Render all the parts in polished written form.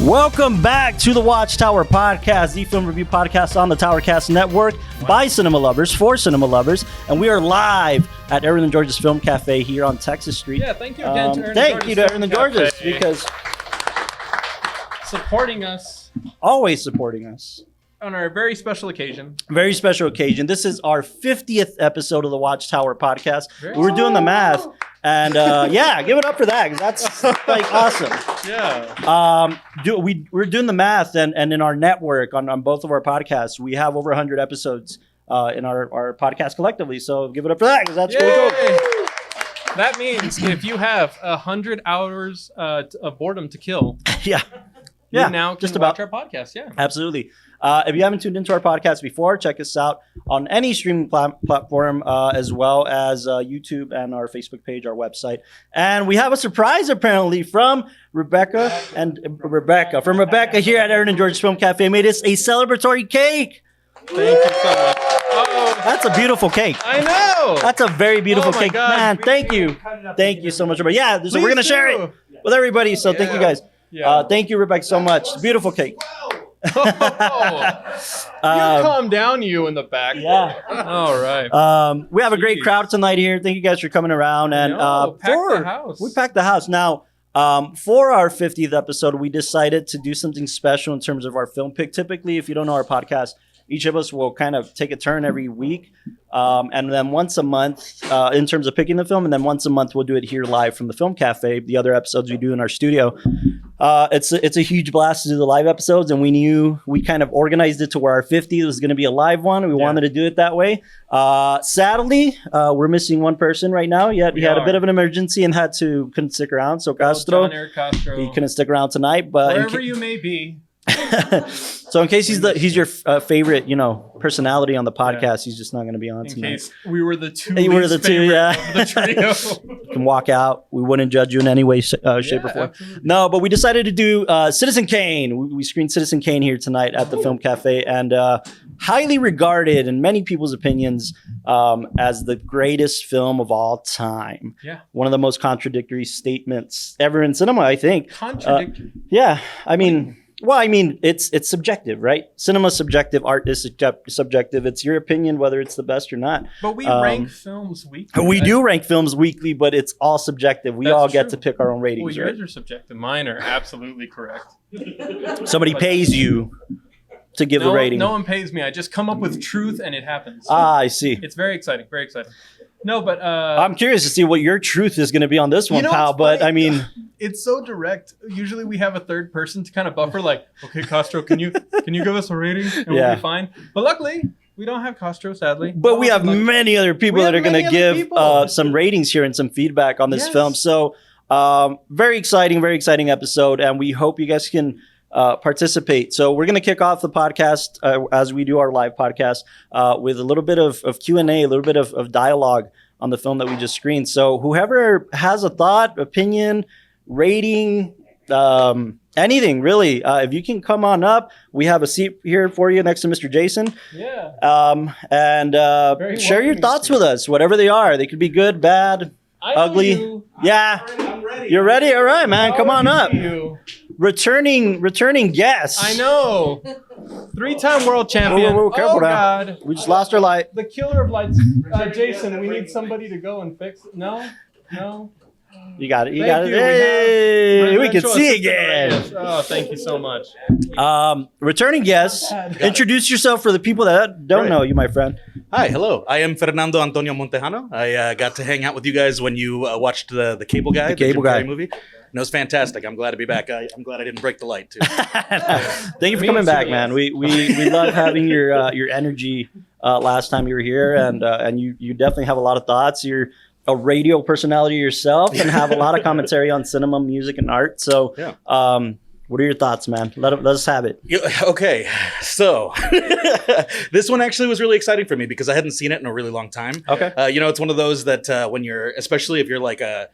Welcome back to the WatchTower podcast, the film review podcast on the Towercast Network by cinema lovers for cinema lovers, and we are live at Aaron and George's Film Cafe here on Texas Street. Yeah, thank you again to Aaron Thank you to Aaron and George's because supporting us, always supporting us on our very special occasion. Very special occasion. This is our 50th episode of the WatchTower podcast. We're doing the math. And yeah, give it up for that because that's like awesome. Yeah. We're doing the math, and in our network on both of our podcasts, we have over 100 episodes in our podcast collectively. So give it up for that because that's really cool. That means if you have 100 hours of boredom to kill, you now can just watch our podcast. Yeah, absolutely. If you haven't tuned into our podcast before, check us out on any streaming platform, as well as YouTube and our Facebook page, our website. And we have a surprise, apparently, from Rebecca here at Aaron and George's Film Cafe. Made us a celebratory cake. Thank you so much. Oh, that's a beautiful cake. I know. That's a very beautiful cake. God. Man, thank you. Thank you so much, Rebecca. Yeah, so we're going to share it with everybody. So thank you guys. Yeah. Thank you, Rebecca, so much. Beautiful cake. You calm down, you in the back. Yeah. All right. We have a great crowd tonight here. Thank you guys for coming around. And we packed the house. Now, for our 50th episode, we decided to do something special in terms of our film pick. Typically, if you don't know our podcast, each of us will kind of take a turn every week. And then once a month, in terms of picking the film, and then once a month, we'll do it here live from the Film Cafe. The other episodes we do in our studio. It's a huge blast to do the live episodes, and we kind of organized it to where our 50th was going to be a live one. We wanted to do it that way. Sadly, we're missing one person right now. He had a bit of an emergency and couldn't stick around. So Castro, he couldn't stick around tonight. But wherever you may be. So in case he's your favorite, personality on the podcast, he's just not going to be on tonight. In case we were the two, of the trio. You can walk out. We wouldn't judge you in any way, shape, or form. Absolutely. No, but we decided to do Citizen Kane. We screened Citizen Kane here tonight at the Film Cafe, and highly regarded in many people's opinions as the greatest film of all time. Yeah. One of the most contradictory statements ever in cinema, I think. Contradictory. Yeah. I mean, it's subjective, right? Cinema's subjective, art is subjective. It's your opinion whether it's the best or not. But we rank films weekly. We do rank films weekly, but it's all subjective. We all get to pick our own ratings. Well, yours are subjective. Mine are absolutely correct. Somebody pays you to give a rating. No one pays me. I just come up with truth and it happens. I see. It's very exciting. Very exciting. No, but I'm curious to see what your truth is going to be on this one, pal. But I mean, it's so direct. Usually we have a third person to kind of buffer, like, okay, Castro, can you give us a rating and we'll be fine. But luckily, we don't have Castro, sadly. But we have many other people that are going to give some ratings here and some feedback on this film. So very exciting episode, and we hope you guys can participate. So we're going to kick off the podcast as we do our live podcast with a little bit of Q&A, a little bit of dialogue on the film that we just screened. So whoever has a thought, opinion, rating, anything really, if you can come on up, we have a seat here for you next to Mr. Jason. Yeah. And share your thoughts with us, whatever they are. They could be good, bad, ugly. Yeah. I'm ready. You're ready? All right, man. Come on up. Returning guest. I know. 3-time world champion. Whoa, careful now. God. We just lost our light. The killer of lights. Jason, we need somebody to go and fix it. No. You got it. Thank you. Hey, we can see again. Oh, thank you so much. Returning guest. Introduce yourself for the people that don't know you, my friend. Hi, hello. I am Fernando Antonio Montejano. I got to hang out with you guys when you watched the Cable Guy, the Cable Guy movie. And it was fantastic. I'm glad to be back. I'm glad I didn't break the light too. Thank you for coming back, man. We love having your energy. Last time you were here, and you definitely have a lot of thoughts. You're a radio personality yourself and have a lot of commentary on cinema, music, and art. So, what are your thoughts, man? Let us have it. Okay, so this one actually was really exciting for me because I hadn't seen it in a really long time. Okay, it's one of those that when you're, especially if you're like an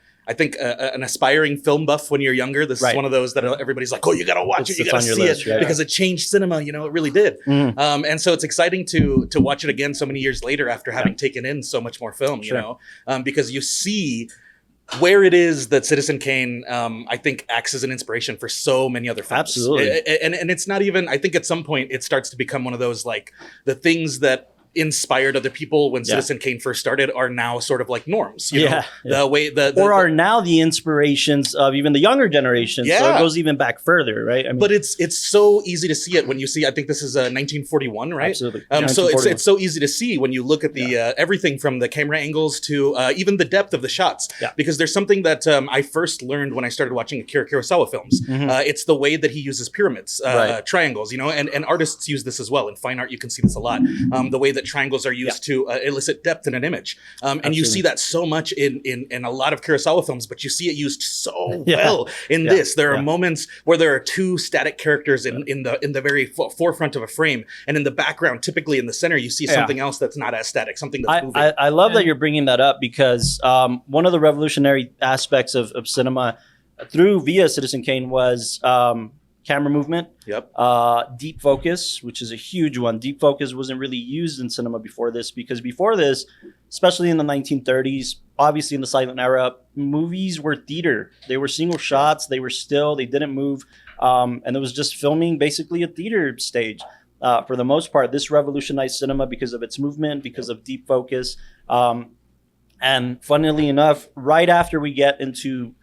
aspiring film buff when you're younger, this is one of those that everybody's like, oh, you got to watch it, you got to see it, because it changed cinema, it really did. And so it's exciting to watch it again so many years later after having taken in so much more film, because you see where it is that Citizen Kane, I think, acts as an inspiration for so many other films. Absolutely. And it's not even, I think at some point it starts to become one of those, like, the things that inspired other people when Citizen Kane first started are now sort of like norms. You know? The way or are now the inspirations of even the younger generation. Yeah. So it goes even back further, right? I mean, but it's so easy to see it when you see. I think this is 1941, right? Absolutely. So it's so easy to see when you look at the everything from the camera angles to even the depth of the shots. Yeah. Because there's something that I first learned when I started watching Akira Kurosawa films. It's the way that he uses pyramids, triangles. You know, and artists use this as well. In fine art, you can see this a lot. The way that triangles are used to elicit depth in an image. And you see that so much in a lot of Kurosawa films, but you see it used so well in this. There are moments where there are two static characters in the very forefront of a frame, and in the background, typically in the center, you see something else that's not as static, something that's moving. I love that you're bringing that up, because one of the revolutionary aspects of cinema via Citizen Kane was camera movement. Deep focus, which is a huge one. Deep focus wasn't really used in cinema before this, because before this, especially in the 1930s, obviously in the silent era, movies were theater. They were single shots. They were still. They didn't move. And it was just filming basically a theater stage. For the most part, this revolutionized cinema because of its movement, because of deep focus. And funnily enough, right after we get into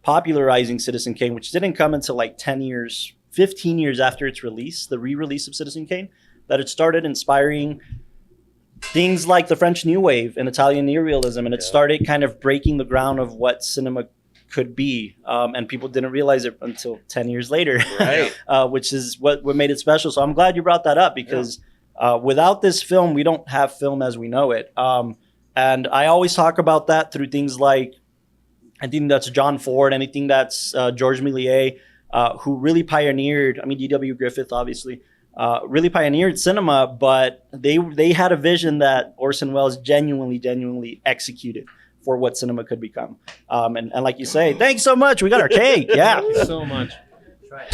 popularizing Citizen Kane, which didn't come until like 15 years after its release, the re-release of Citizen Kane, that it started inspiring things like the French New Wave and Italian neorealism, and it started kind of breaking the ground of what cinema could be, and people didn't realize it until 10 years later, which is what made it special. So I'm glad you brought that up, because without this film, we don't have film as we know it. And I always talk about that through things like, anything that's John Ford, anything that's Georges Méliès, who really pioneered, D.W. Griffith, obviously, really pioneered cinema, but they had a vision that Orson Welles genuinely executed for what cinema could become. And like you say, thanks so much. We got our cake. Yeah. Thank you so much.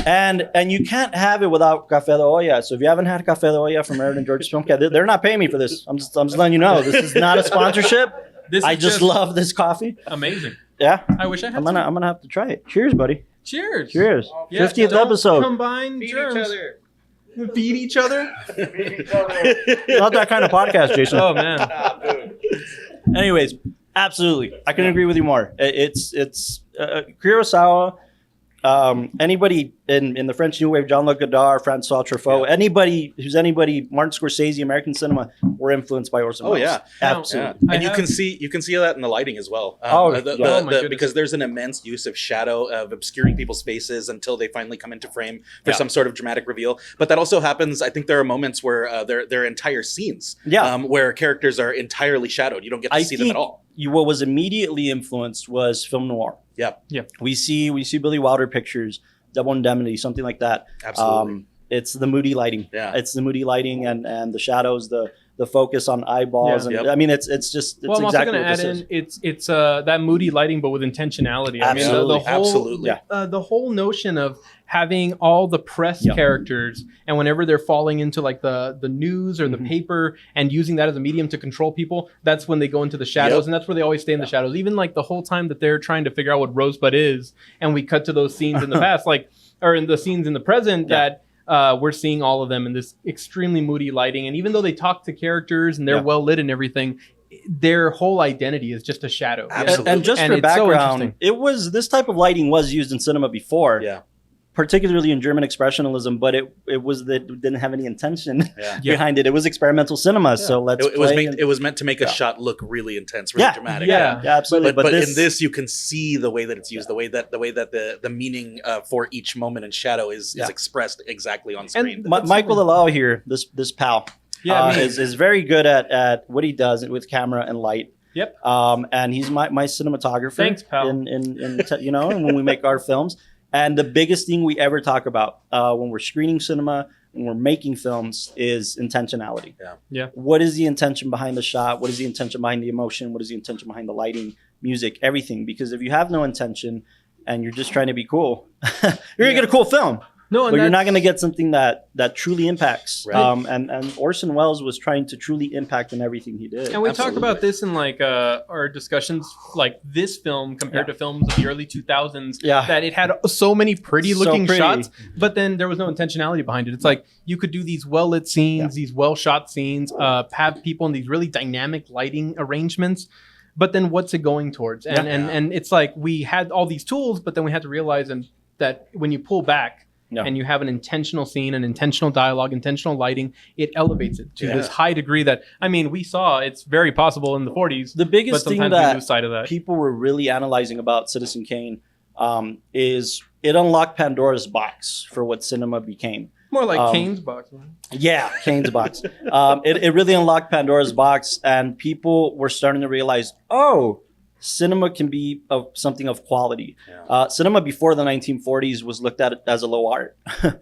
And you can't have it without Café de Olla. So if you haven't had Café de Olla from Aaron and George's Film Cat, they're not paying me for this. I'm just letting you know. This is not a sponsorship. I just love this coffee. Amazing. Yeah. I wish I had I'm gonna have to try it. Cheers, buddy. Cheers. Cheers. 50th episode. Combine germs. Feed each other. Not that kind of podcast, Jason. Oh man. Anyways, absolutely, I couldn't agree with you more. It's Kurosawa. Anybody in the French New Wave, Jean-Luc Godard, Francois Truffaut, anybody, Martin Scorsese, American cinema, were influenced by Orson Welles. Oh yeah, absolutely. Yeah. And you can see that in the lighting as well. Because there's an immense use of shadow, of obscuring people's faces until they finally come into frame for some sort of dramatic reveal. But that also happens. I think there are moments where there are entire scenes, where characters are entirely shadowed. You don't get to see them at all. What was immediately influenced was film noir. Yeah. We see Billy Wilder pictures, Double Indemnity, something like that. Absolutely. It's the moody lighting. Yeah. It's the moody lighting and the shadows, the focus on eyeballs, and it's exactly I'm also going to add in. It's that moody lighting, but with intentionality. Absolutely. The whole notion of having all the press characters, and whenever they're falling into like the news or the paper, and using that as a medium to control people, that's when they go into the shadows, and that's where they always stay in the shadows. Even like the whole time that they're trying to figure out what Rosebud is, and we cut to those scenes in the past, or in the scenes in the present that. We're seeing all of them in this extremely moody lighting, and even though they talk to characters and they're well lit and everything, their whole identity is just a shadow. Absolutely. And just for background, this type of lighting was used in cinema before. Yeah. Particularly in German expressionism, but it didn't have any intention behind it. It was experimental cinema, so it was meant to make a shot look really intense, really dramatic. Yeah, absolutely. But in this, you can see the way that it's used, the way that the meaning for each moment in shadow is expressed exactly on screen. And Michael Delau here, this pal, is very good at what he does with camera and light. Yep. And he's my cinematographer. Thanks, pal. And when we make our films. And the biggest thing we ever talk about when we're screening cinema, when we're making films, is intentionality. Yeah. What is the intention behind the shot? What is the intention behind the emotion? What is the intention behind the lighting, music, everything? Because if you have no intention and you're just trying to be cool, you're going to get a cool film. No, but you're not going to get something that truly impacts. Right. And Orson Welles was trying to truly impact in everything he did. And we talked about this in like our discussions, like this film compared to films of the early 2000s. Yeah. That it had so many pretty looking shots, but then there was no intentionality behind it. It's like you could do these well lit scenes, these well shot scenes, have people in these really dynamic lighting arrangements. But then what's it going towards? And it's like we had all these tools, but then we had to realize that when you pull back and you have an intentional scene, an intentional dialogue, intentional lighting, it elevates it to this high degree that, I mean, we saw it's very possible in the 40s. The biggest thing that we lose sight of that. People were really analyzing about Citizen Kane is it unlocked Pandora's box for what cinema became. More like Kane's box, man. Yeah, Kane's box. It really unlocked Pandora's box, and people were starting to realize, cinema can be something of quality. Yeah. Cinema before the 1940s was looked at as a low art.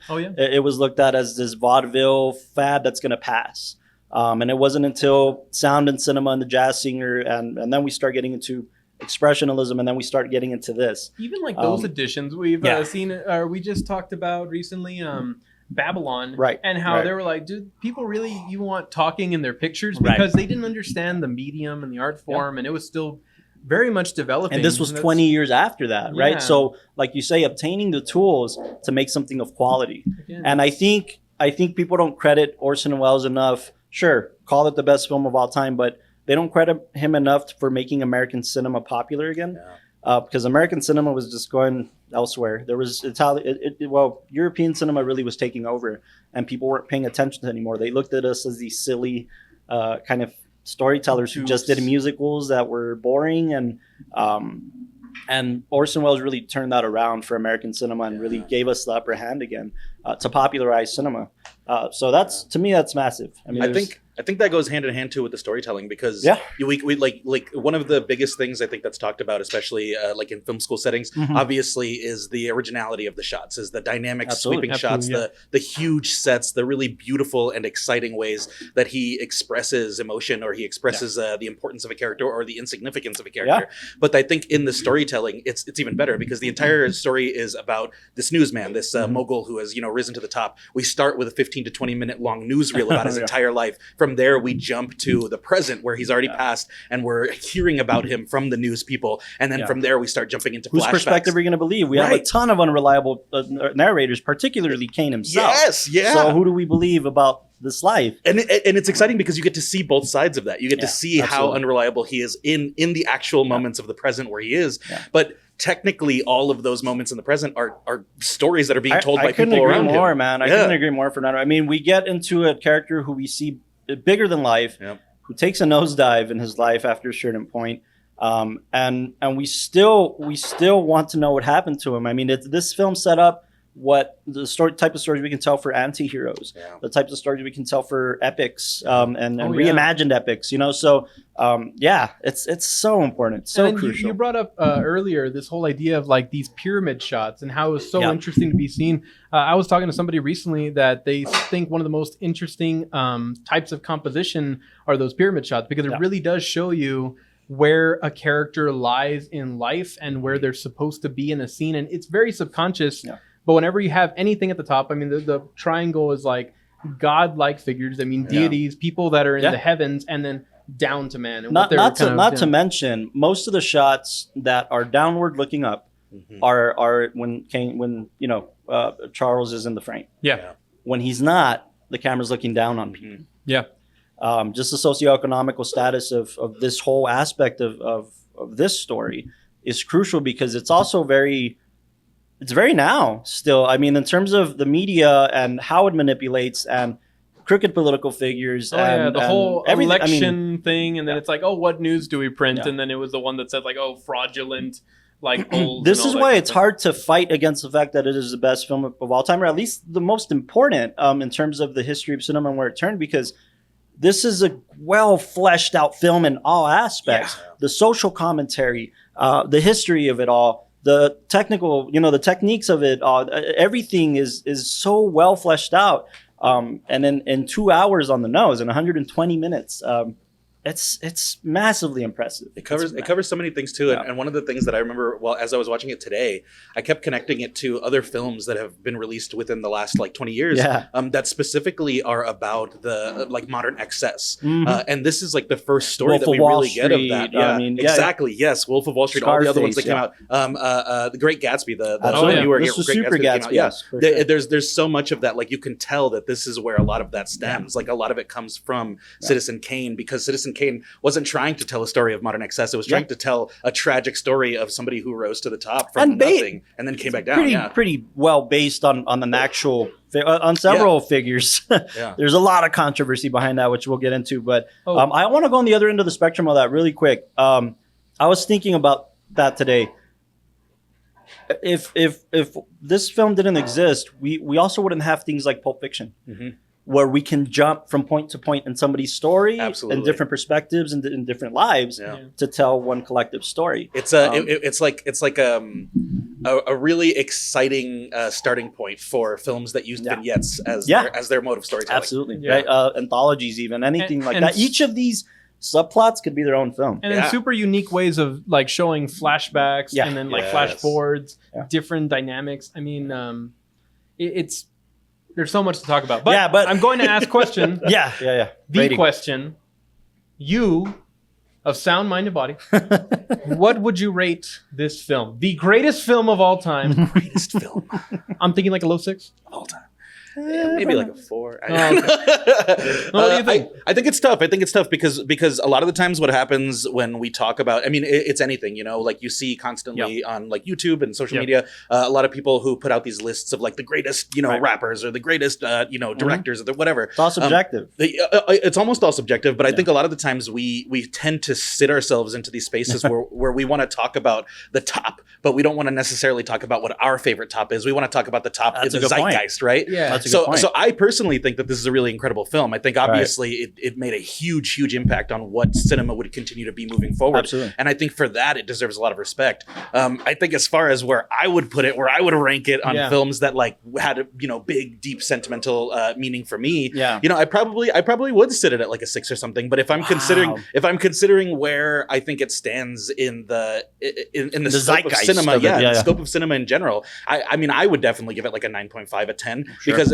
Oh yeah, it was looked at as this vaudeville fad that's going to pass. And it wasn't until sound and cinema and the jazz singer, and then we start getting into expressionism, and then we start getting into this. Even like those editions we've seen. We just talked about recently. Babylon, and how they were like, dude, people really even want talking in their pictures because they didn't understand the medium and the art form, and it was still very much developing. And this was 20 years after that, right? So, like you say, obtaining the tools to make something of quality. Again. And I think people don't credit Orson Welles enough. Sure, call it the best film of all time, but they don't credit him enough for making American cinema popular again. Because American cinema was just going elsewhere. There was European cinema really was taking over, and people weren't paying attention anymore. They looked at us as these silly kind of storytellers who just did musicals that were boring, and Orson Welles really turned that around for American cinema and really gave us the upper hand again to popularize cinema. So that's, to me, that's massive. I mean, I think that goes hand in hand too with the storytelling, because we like one of the biggest things I think that's talked about, especially like in film school settings, obviously, is the originality of the shots, is the dynamic sweeping shots, the huge sets, the really beautiful and exciting ways that he expresses emotion, or he expresses the importance of a character or the insignificance of a character. But I think in the storytelling, it's even better, because the entire story is about this newsman, this mogul who has risen to the top. We start with a 15 to 20 minute long newsreel about his entire life. From there, we jump to the present, where he's already passed, and we're hearing about him from the news people. And then from there, we start jumping into whose flashbacks. Perspective are you going to believe? We have a ton of unreliable narrators, particularly Kane himself. So who do we believe about this life? And it's exciting because you get to see both sides of that. You get to see how unreliable he is in the actual moments of the present where he is. But technically, all of those moments in the present are stories that are being told by people around him. I couldn't agree more, man. I couldn't agree more, Fernando. I mean, we get into a character who we see bigger than life, who takes a nosedive in his life after a certain point, and we still want to know what happened to him. I mean, this film set up what the type of stories we can tell for anti-heroes, the types of stories we can tell for epics, and reimagined epics, so it's so important, so crucial. You brought up earlier this whole idea of like these pyramid shots and how it was so interesting to be seen. I was talking to somebody recently that they think one of the most interesting types of composition are those pyramid shots, because it really does show you where a character lies in life and where they're supposed to be in a scene, and it's very subconscious. But whenever you have anything at the top, I mean, the triangle is like God-like figures. I mean, deities, people that are in the heavens, and then down to man. And not to mention, most of the shots that are downward looking up are when Charles is in the frame. When he's not, the camera's looking down on people. Just the socioeconomical status of this whole aspect of this story is crucial, because it's also very now still. I mean, in terms of the media and how it manipulates and crooked political figures. The whole election thing. And then it's like, what news do we print? And then it was the one that said like, fraudulent, like polls. This is why it's hard to fight against the fact that it is the best film of all time, or at least the most important in terms of the history of cinema and where it turned, because this is a well fleshed out film in all aspects. The social commentary, the history of it all, the technical, the techniques of it, everything is so well fleshed out. And in 2 hours on the nose, in 120 minutes, it's massively impressive. It covers so many things too, and one of the things that I remember, well, as I was watching it today, I kept connecting it to other films that have been released within the last like 20 years, that specifically are about the like modern excess, and this is like the first story Wolf that we Wall really get of that. I mean, exactly. Yes, Wolf of Wall Street. Scarface, all the other ones that came out, The Great Gatsby, the newer this was Great Super Gatsby. Yes, there's so much of that. Like you can tell that this is where a lot of that stems. Like a lot of it comes from Citizen Kane, because Citizen Kane wasn't trying to tell a story of modern excess. It was trying to tell a tragic story of somebody who rose to the top from nothing and then came back down. Pretty well based on an actual on several figures. There's a lot of controversy behind that, which we'll get into. But I want to go on the other end of the spectrum of that really quick. I was thinking about that today. If this film didn't exist, we also wouldn't have things like Pulp Fiction. Where we can jump from point to point in somebody's story and different perspectives and in different lives to tell one collective story. It's like a really exciting starting point for films that use vignettes as their mode of storytelling. Absolutely, right? Anthologies, even anything like that. Each of these subplots could be their own film, and then super unique ways of like showing flashbacks and then like flash forwards, different dynamics. I mean, it's. There's so much to talk about. But I'm going to ask question. The rating. Question. You, of sound, mind, and body, what would you rate this film? The greatest film of all time. Greatest film. I'm thinking like a low 6 of all time. Maybe like a 4. What do you think? I think it's tough. I think it's tough because a lot of the times what happens when we talk about, I mean, it's anything, you know, like you see constantly on like YouTube and social media, a lot of people who put out these lists of like the greatest, you know, rappers or the greatest, you know, directors or whatever. It's all subjective. It's almost all subjective, but I think a lot of the times we tend to sit ourselves into these spaces where we want to talk about the top, but we don't want to necessarily talk about what our favorite top is. We want to talk about the top in the zeitgeist, right? Yeah. So I personally think that this is a really incredible film. I think obviously it made a huge impact on what cinema would continue to be moving forward. Absolutely. And I think for that, it deserves a lot of respect. I think as far as where I would put it, where I would rank it on films that like had a, you know, big, deep, sentimental meaning for me, you know, I probably would sit it at like a 6 or something. But if I'm considering where I think it stands in the scope of cinema, the scope of cinema in general, I mean, I would definitely give it like a 9.5, a 10,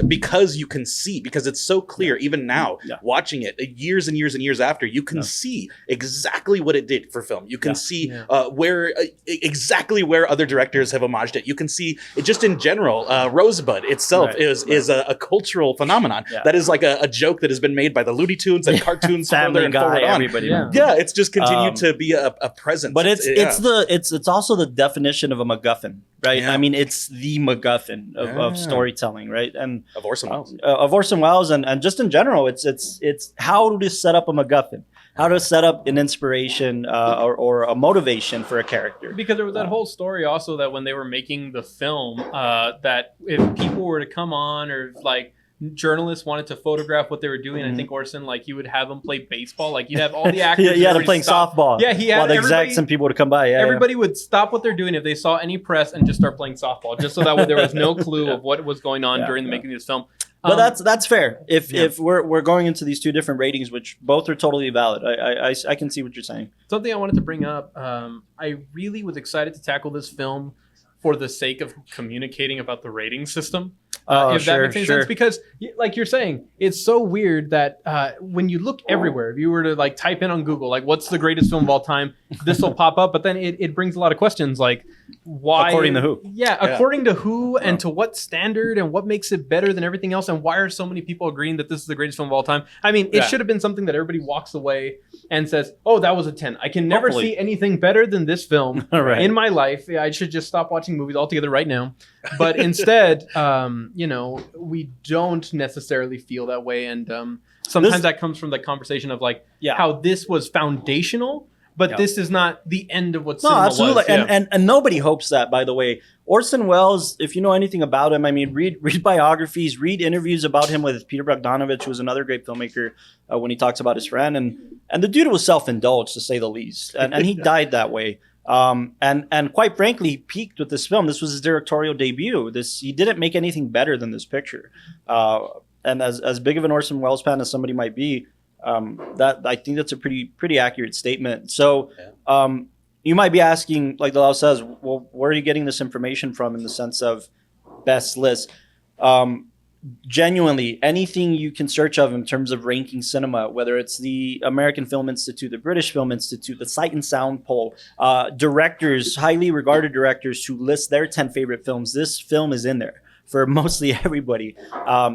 because you can see, because it's so clear even now watching it years and years and years after, you can see exactly what it did for film. You can see where exactly where other directors have homaged it. You can see it just in general. Rosebud itself is a cultural phenomenon that is like a joke that has been made by the Looney Tunes and cartoons further and forward on. Everybody. It's just continued to be a presence. But it's also the definition of a MacGuffin, right? I mean, it's the MacGuffin of storytelling, right? And of Orson Welles. Of Orson Welles, and just in general, it's how to set up a MacGuffin, how to set up an inspiration or a motivation for a character. Because there was that whole story also that when they were making the film, that if people were to come on or like journalists wanted to photograph what they were doing, I think Orson, like, he would have them play baseball. Like, you'd have all the actors. He had them playing softball. Yeah, he had while the execs and people would come by. Everybody would stop what they're doing if they saw any press and just start playing softball, just so that way there was no clue of what was going on during the making of this film. But that's fair. If we're going into these two different ratings, which both are totally valid, I can see what you're saying. Something I wanted to bring up. I really was excited to tackle this film for the sake of communicating about the rating system. If that makes any sense, because like you're saying, it's so weird that when you look everywhere, if you were to like type in on Google, like what's the greatest film of all time, this will pop up, but then it brings a lot of questions like why, according to who? According to who and to what standard and what makes it better than everything else, and why are so many people agreeing that this is the greatest film of all time? I mean, it should have been something that everybody walks away and says, oh, that was a 10. I can never see anything better than this film in my life. I should just stop watching movies altogether right now. But instead, you know, we don't necessarily feel that way. And sometimes that comes from the conversation of like how this was foundational, but this is not the end of what cinema absolutely. was. And nobody hopes that, by the way. Orson Welles, if you know anything about him, I mean, read biographies, read interviews about him with Peter Bogdanovich, who was another great filmmaker, when he talks about his friend. And the dude was self-indulged, to say the least. And he died that way. And quite frankly, he peaked with this film. This was his directorial debut. He didn't make anything better than this picture. And as big of an Orson Welles fan as somebody might be, That I think that's a pretty accurate statement. So you might be asking, like Dalal says, well, where are you getting this information from in the sense of best list? Genuinely, anything you can search of in terms of ranking cinema, whether it's the American Film Institute, the British Film Institute, the Sight and Sound poll, directors, highly regarded directors who list their 10 favorite films, this film is in there for mostly everybody.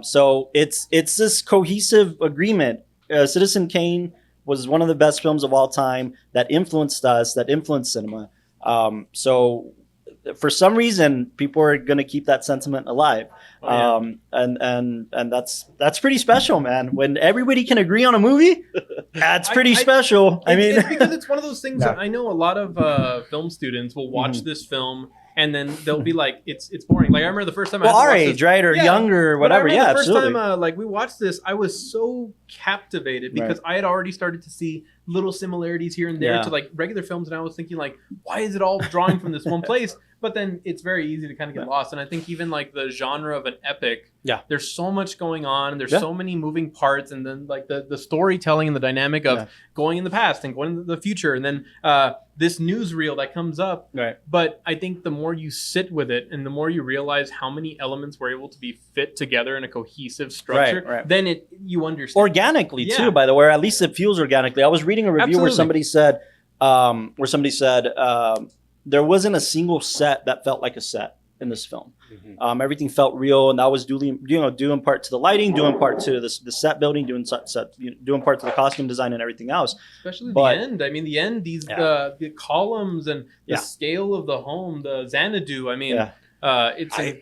So it's this cohesive agreement. Citizen Kane was one of the best films of all time that influenced us, that influenced cinema. So for some reason, people are going to keep that sentiment alive. And that's pretty special, man. When everybody can agree on a movie, that's pretty special. I mean, it's because it's one of those things that I know a lot of film students will watch this film and then they'll be like, it's boring. Like I remember the first time our age, right? Or younger or whatever. The first absolutely. time like we watched this, I was so captivated because I had already started to see little similarities here and there to like regular films. And I was thinking like, why is it all drawing from this one place? But then it's very easy to kind of get lost. And I think even like the genre of an epic, there's so much going on. And there's so many moving parts. And then like the storytelling and the dynamic of going in the past and going into the future. And then this newsreel that comes up. Right. But I think the more you sit with it and the more you realize how many elements were able to be fit together in a cohesive structure, then you understand. Organically too, by the way, or at least it feels organically. I was reading a review where somebody said, there wasn't a single set that felt like a set in this film. Everything felt real, and that was due in part to the lighting, due in part to the set building, due in part to the costume design and everything else. Especially the end. I mean, the end, the columns and the scale of the home, the Xanadu. I mean,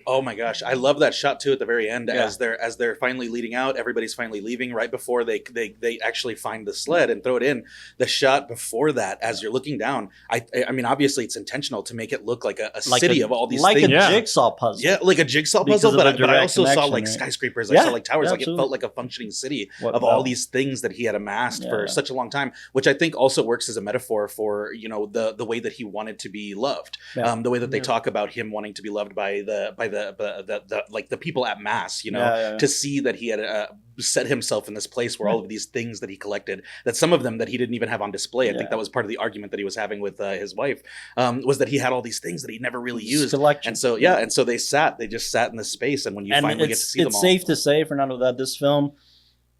oh my gosh, I love that shot too at the very end as they're finally leading out. Everybody's finally leaving right before they actually find the sled and throw it in. The shot before that, as you're looking down, I mean, obviously it's intentional to make it look like a city of all these things, like a jigsaw puzzle. Yeah, like a jigsaw puzzle. But I also saw like skyscrapers. I saw like towers. Like it felt like a functioning city of all these things that he had amassed for such a long time, which I think also works as a metaphor for the way that he wanted to be loved. The way that they talk about him wanting to be loved by the like the people at mass, to see that he had set himself in this place where all of these things that he collected, that some of them that he didn't even have on display. I think that was part of the argument that he was having with his wife, was that he had all these things that he never really used. And so they just sat in this space, and when you finally get to see them all. It's safe to say, Fernando, that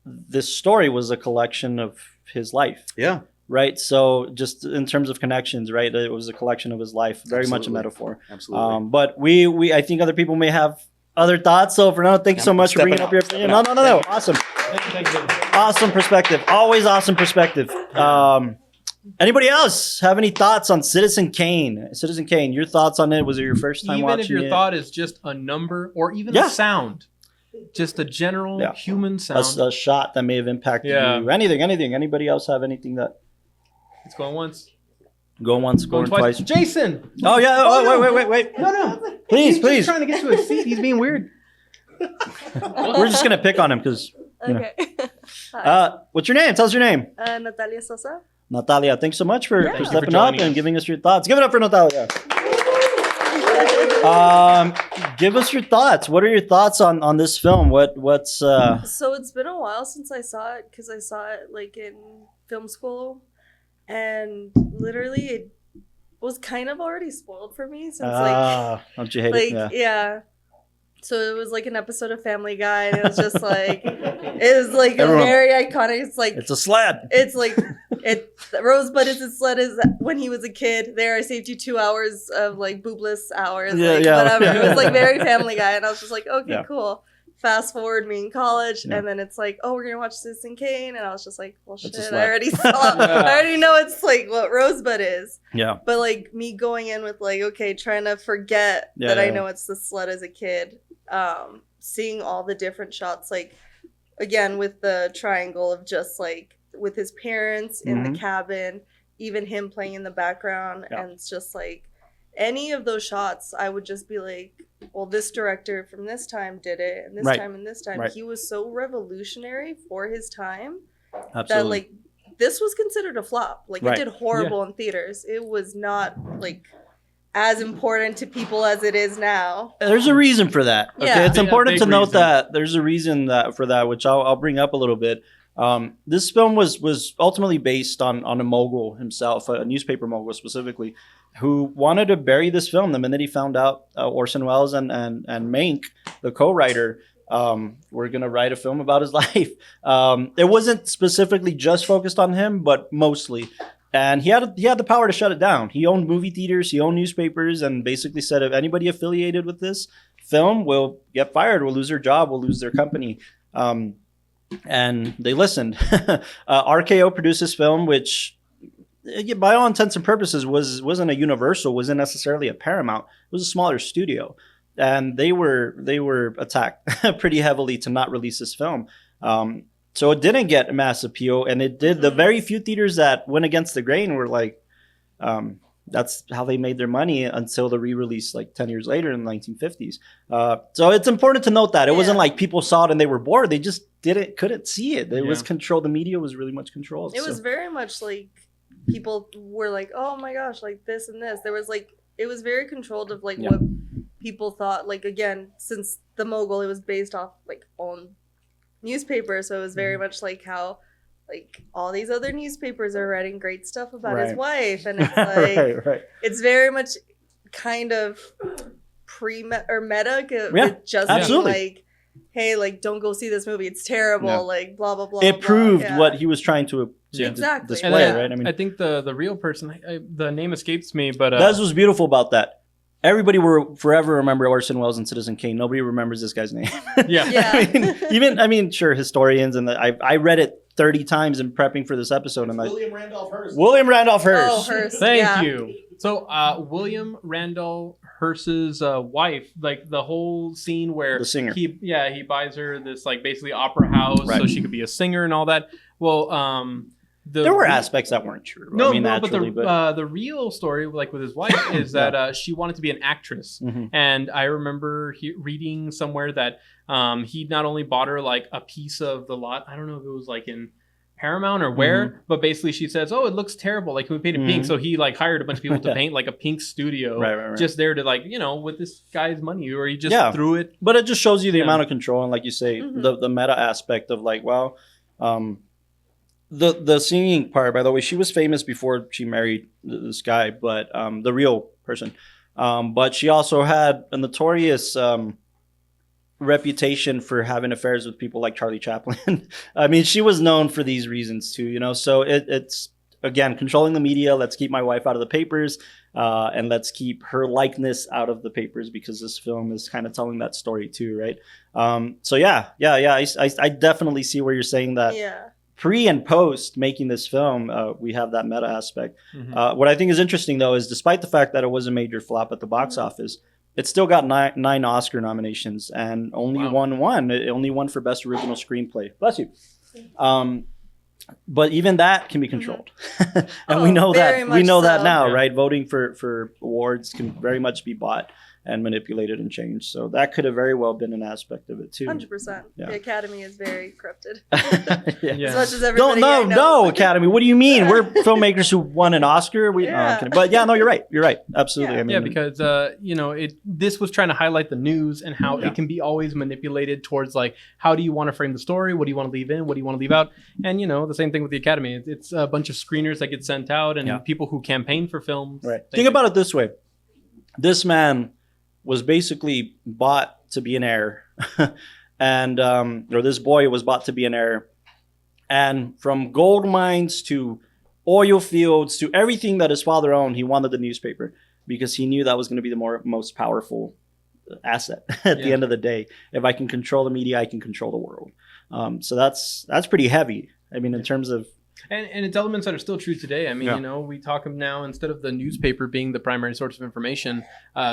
this story was a collection of his life. Yeah. Right. So just in terms of connections, right, it was a collection of his life, very much a metaphor. Absolutely. But I think other people may have other thoughts. So Fernando, thanks so much for bringing up your opinion. No. Awesome. Awesome perspective. Always awesome perspective. Anybody else have any thoughts on Citizen Kane? Citizen Kane, your thoughts on it? Was it your first time watching it? Even if your thought is just a number or even a sound. Just a general human sound. A shot that may have impacted you. Anything. Anybody else have anything that... It's going once. Going once, going twice. Jason! Oh, yeah. Oh, wait. No. Please. He's trying to get to his seat. He's being weird. We're just going to pick on him because... Okay. What's your name? Tell us your name. Natalia Sosa. Natalia, thanks so much for stepping up and giving us your thoughts. Give it up for Natalia. Give us your thoughts. What are your thoughts on this film? What's So it's been a while since I saw it because I saw it like in film school, and literally it was kind of already spoiled for me since don't you hate it? Yeah. So it was like an episode of Family Guy, and it was just like very iconic. It's like it's a sled. It's like Rosebud is his sled is when he was a kid. There, I saved you 2 hours of like boobless hours, whatever. It was like very Family Guy, and I was just like, okay, cool. Fast forward me in college, and then it's like, oh, we're gonna watch Citizen Kane, and I was just like, well, shit, I already saw. I already know it's like what Rosebud is. Yeah. But like me going in with like, okay, trying to forget that I know it's the sled as a kid. Seeing all the different shots, like again with the triangle of just like with his parents in the cabin, even him playing in the background, and it's just like any of those shots, I would just be like, well, this director from this time did it, and this time and this time. He was so revolutionary for his time that like this was considered a flop. Like it did horrible in theaters. It was not like as important to people as it is now. There's a reason for that. Okay, it's important to note that there's a reason for that, which I'll bring up a little bit. This film was ultimately based on a mogul himself, a newspaper mogul specifically, who wanted to bury this film the minute he found out Orson Welles and Mank, the co-writer, were going to write a film about his life. It wasn't specifically just focused on him, but mostly. And he had the power to shut it down. He owned movie theaters, he owned newspapers, and basically said if anybody affiliated with this film will get fired, will lose their job, will lose their company. And they listened. RKO produced this film, which by all intents and purposes wasn't a Universal, wasn't necessarily a Paramount. It was a smaller studio. And they were attacked pretty heavily to not release this film. So it didn't get mass appeal, and it did. The very few theaters that went against the grain were like, that's how they made their money until the re-release like 10 years later in the 1950s. So it's important to note that it wasn't like people saw it and they were bored. They just couldn't see it. It was controlled. The media was really much controlled. It was very much like people were like, oh my gosh, like this and this. There was like, it was very controlled of like what people thought. Like, again, since the mogul, it was based off like on newspaper, so it was very much like how like all these other newspapers are writing great stuff about his wife, and it's like it's very much kind of meta with just being like, hey, like don't go see this movie, it's terrible, like blah blah blah. It proved what he was trying to display, right? I mean, I think the real person, the name escapes me, but that's what's beautiful about that. Everybody will forever remember Orson Welles and Citizen Kane. Nobody remembers this guy's name. I mean, sure, historians, and I read it 30 times in prepping for this episode. And William Randolph Hearst. William Randolph Hearst. Oh, Hearst. Thank you. So William Randolph Hearst's wife, like the whole scene where the singer. He buys her this like basically opera house so she could be a singer and all that. Well, there were aspects that weren't true. No, but the real story, like with his wife, is that she wanted to be an actress. And I remember reading somewhere that he not only bought her like a piece of the lot. I don't know if it was like in Paramount or where, but basically she says, "Oh, it looks terrible. Like, can we paint it pink?" So he like hired a bunch of people to paint like a pink studio, just there to like with this guy's money, or he just threw it. But it just shows you the amount of control, and like you say, the meta aspect of like, well. The singing part, by the way, she was famous before she married this guy, but the real person. But she also had a notorious reputation for having affairs with people like Charlie Chaplin. I mean, she was known for these reasons too, So it's, again, controlling the media. Let's keep my wife out of the papers, and let's keep her likeness out of the papers, because this film is kind of telling that story too, right? So I definitely see where you're saying that. Yeah. Pre and post making this film, we have that meta aspect. What I think is interesting, though, is despite the fact that it was a major flop at the box office, it still got nine Oscar nominations and only won one. It only won for Best Original Screenplay. Bless you. But even that can be controlled. And we know that now, right? Voting for awards can very much be bought and manipulated and changed. So that could have very well been an aspect of it too. 100%. Yeah. The Academy is very corrupted. As much as everybody no, Academy. What do you mean? We're filmmakers who won an Oscar. But yeah, no, you're right. You're right. Absolutely. Yeah. I mean, because this was trying to highlight the news and how it can be always manipulated towards like, how do you want to frame the story? What do you want to leave in? What do you want to leave out? And the same thing with the Academy. It's a bunch of screeners that get sent out and people who campaign for films. Right. Think about it this way. This man was basically bought to be an heir, and or this boy was bought to be an heir, and from gold mines to oil fields to everything that his father owned, he wanted the newspaper because he knew that was going to be the most powerful asset at the end of the day. If I can control the media, I can control the world. So that's pretty heavy. I mean, in terms of And it's elements that are still true today. I mean, we talk of now, instead of the newspaper being the primary source of information,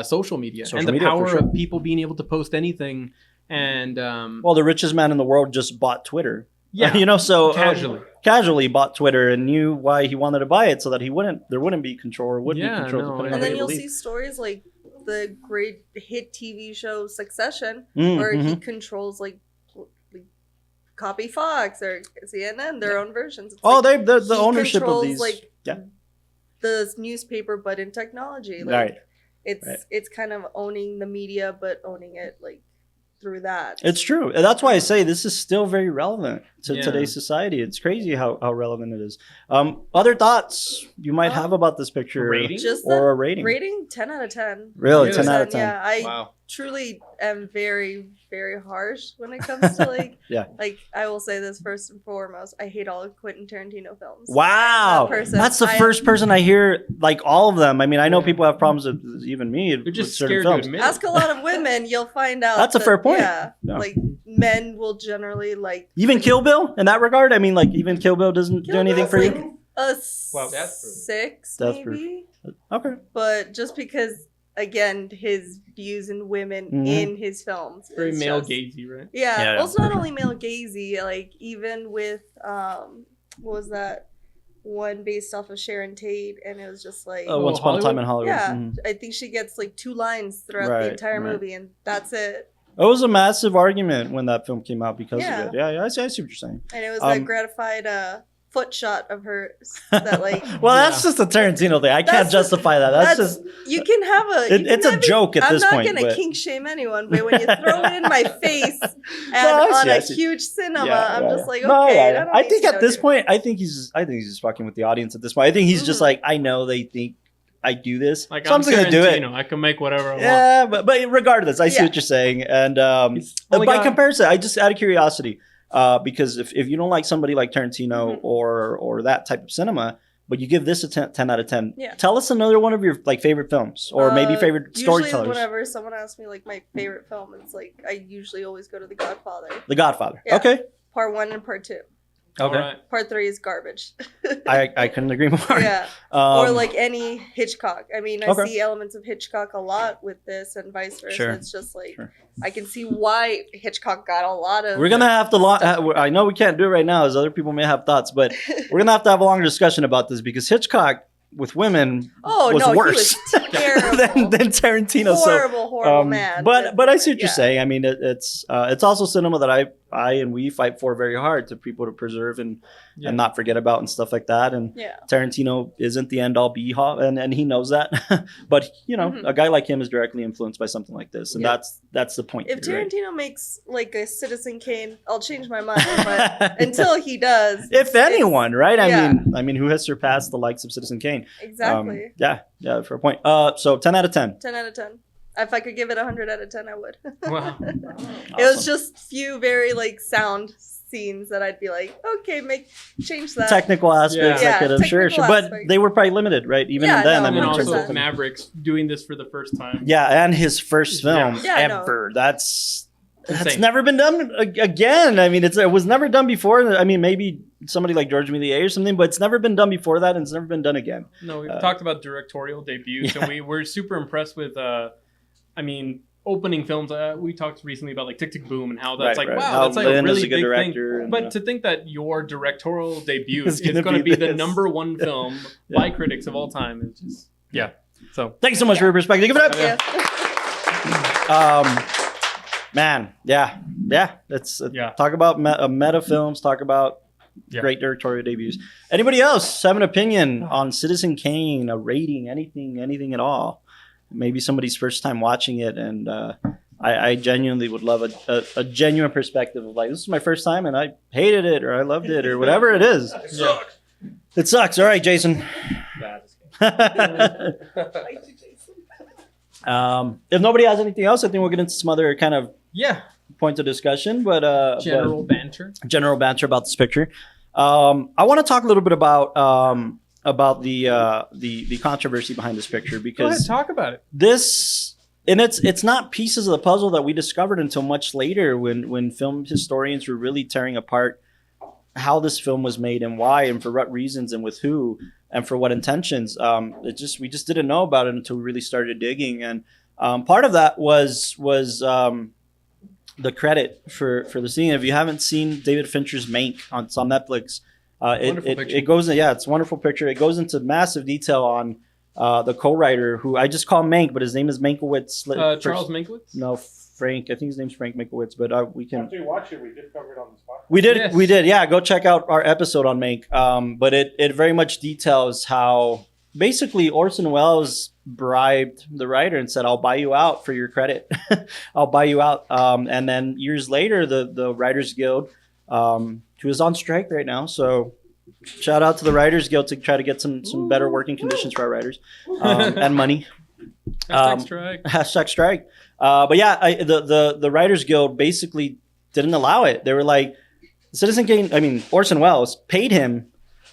social media and the power of people being able to post anything. And the richest man in the world just bought Twitter. Yeah, so casually bought Twitter and knew why he wanted to buy it, so that there wouldn't be control, or would be control. And then you'll see stories like the great hit TV show Succession, where he controls like Copy Fox or CNN, their own versions. It's the ownership of these, like the newspaper, but in technology. Like, it's kind of owning the media, but owning it like through that. It's true. And that's why I say this is still very relevant to today's society. It's crazy how relevant it is. Other thoughts you might have about this picture? Rating? Or a rating? Rating 10 out of 10. Really? 10 out of 10. Yeah, I truly am very, very harsh when it comes to like, like I will say this first and foremost. I hate all of Quentin Tarantino films. Wow. That's the first person I hear, like all of them. I mean, I know people have problems with even me. They're just certain scared films. to admit. Ask a lot of women, you'll find out. That's a fair point. Yeah, like men will generally like. Even Kill Bill in that regard? I mean, like even Kill Bill doesn't do anything for you? A 6 maybe. Okay. But just because, again, his views in women in his films. Very male gazy, right? Yeah. Well, it's not only male gazy, like even with, what was that? One based off of Sharon Tate, and it was just like Once Upon a Time in Hollywood. Yeah, I think she gets like 2 lines throughout the entire movie, and that's it. It was a massive argument when that film came out because of it. Yeah, I see what you're saying. And it was a gratified foot shot of her that like. Well, that's just a Tarantino thing. I can't justify that. That's just you can have a. It's a joke at this point. I'm not gonna kink shame anyone, but when you throw it in my face and on a huge cinema, I'm just like, okay. I think at this point, I think he's just fucking with the audience at this point. I think he's just like, I know they think I do this, like so I'm gonna do it. I can make whatever I want. Yeah, but regardless, I see what you're saying, and by comparison, I just out of curiosity. Because if you don't like somebody like Tarantino or that type of cinema, but you give this a 10 out of 10, tell us another one of your like favorite films or maybe favorite storytellers. Whenever someone asks me like my favorite film, it's like I usually always go to The Godfather. The Godfather. Yeah. Okay. Part 1 and Part 2. Okay. Right. Part 3 is garbage. I couldn't agree more. Yeah. Or like any Hitchcock. I mean, I see elements of Hitchcock a lot with this and vice versa. Sure. It's just like I can see why Hitchcock got a lot of. We're gonna have to. I know we can't do it right now, as other people may have thoughts, but we're gonna have to have a longer discussion about this because Hitchcock with women was worse he was terrible. than Tarantino. Horrible man. But I see what you're saying. I mean, it's also cinema that we fight for very hard to people to preserve and not forget about and stuff like that. And Tarantino isn't the end all be all, and he knows that. But a guy like him is directly influenced by something like this, and that's the point. If Tarantino makes like a Citizen Kane, I'll change my mind. But until he does, if anyone, right? I mean, who has surpassed the likes of Citizen Kane? Exactly. Yeah, for a point. So 10 out of 10. 10 out of 10. If I could give it 100 out of 10, I would. Wow. It was just few very like sound scenes that I'd be like, okay, change that. Technical aspects, I could have sure. But they were probably limited, right? Even then, and also Mavericks doing this for the first time. Yeah, and his first film ever. That's never been done again. I mean, it was never done before. I mean, maybe somebody like George Méliès or something, but it's never been done before that, and it's never been done again. No, we've talked about directorial debuts, and we're super impressed with. Opening films. We talked recently about like Tick Tick Boom and how that's wow, that's like a really big thing. But to think that your directorial debut is going to be the number 1 film by critics of all time is just So thanks so much for your perspective. Give it up. Man, Let's talk about meta films. Talk about great directorial debuts. Anybody else have an opinion on Citizen Kane? A rating? Anything at all? Maybe somebody's first time watching it, and I genuinely would love a genuine perspective of like, this is my first time and I hated it or I loved it or whatever it is. It sucks. It sucks. All right, Jason. If nobody has anything else, I think we'll get into some other kind of points of discussion. But general banter about this picture. I want to talk a little bit about the controversy behind this picture because go ahead, talk about it. And it's not pieces of the puzzle that we discovered until much later when film historians were really tearing apart how this film was made and why and for what reasons and with who and for what intentions. We just didn't know about it until we really started digging. And part of that was the credit for the scene. If you haven't seen David Fincher's Mank on Netflix, it goes it's a wonderful picture. It goes into massive detail on the co-writer who I just call Mank, but his name is Mankiewicz. Charles Mankiewicz? No, Frank. I think his name's Frank Mankiewicz, but we can. After you watch it, we did cover it on the spot. We did. Yes. We did. Yeah, go check out our episode on Mank. But it very much details how basically Orson Welles bribed the writer and said, "I'll buy you out for your credit. I'll buy you out." And then years later, the Writers Guild, who is on strike right now, so shout out to the Writers Guild to try to get some better working conditions for our writers and money. Hashtag strike. But yeah, the Writers Guild basically didn't allow it. They were like, Orson Welles paid him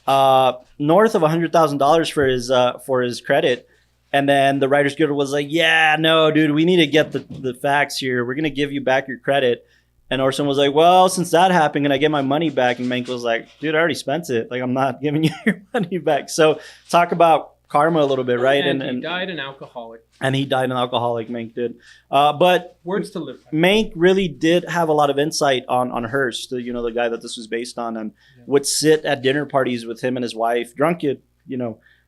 north of $100,000 for his credit, and then the Writers Guild was like, "Yeah, no, dude, we need to get the facts here. We're gonna give you back your credit." And Orson was like, "Well, since that happened, can I get my money back?" And Mank was like, "Dude, I already spent it. Like, I'm not giving you your money back." So talk about karma a little bit, right? And he died an alcoholic. And he died an alcoholic, Mank did. But words to live by. Mank really did have a lot of insight on Hearst, the guy that this was based on, and would sit at dinner parties with him and his wife, drunk at,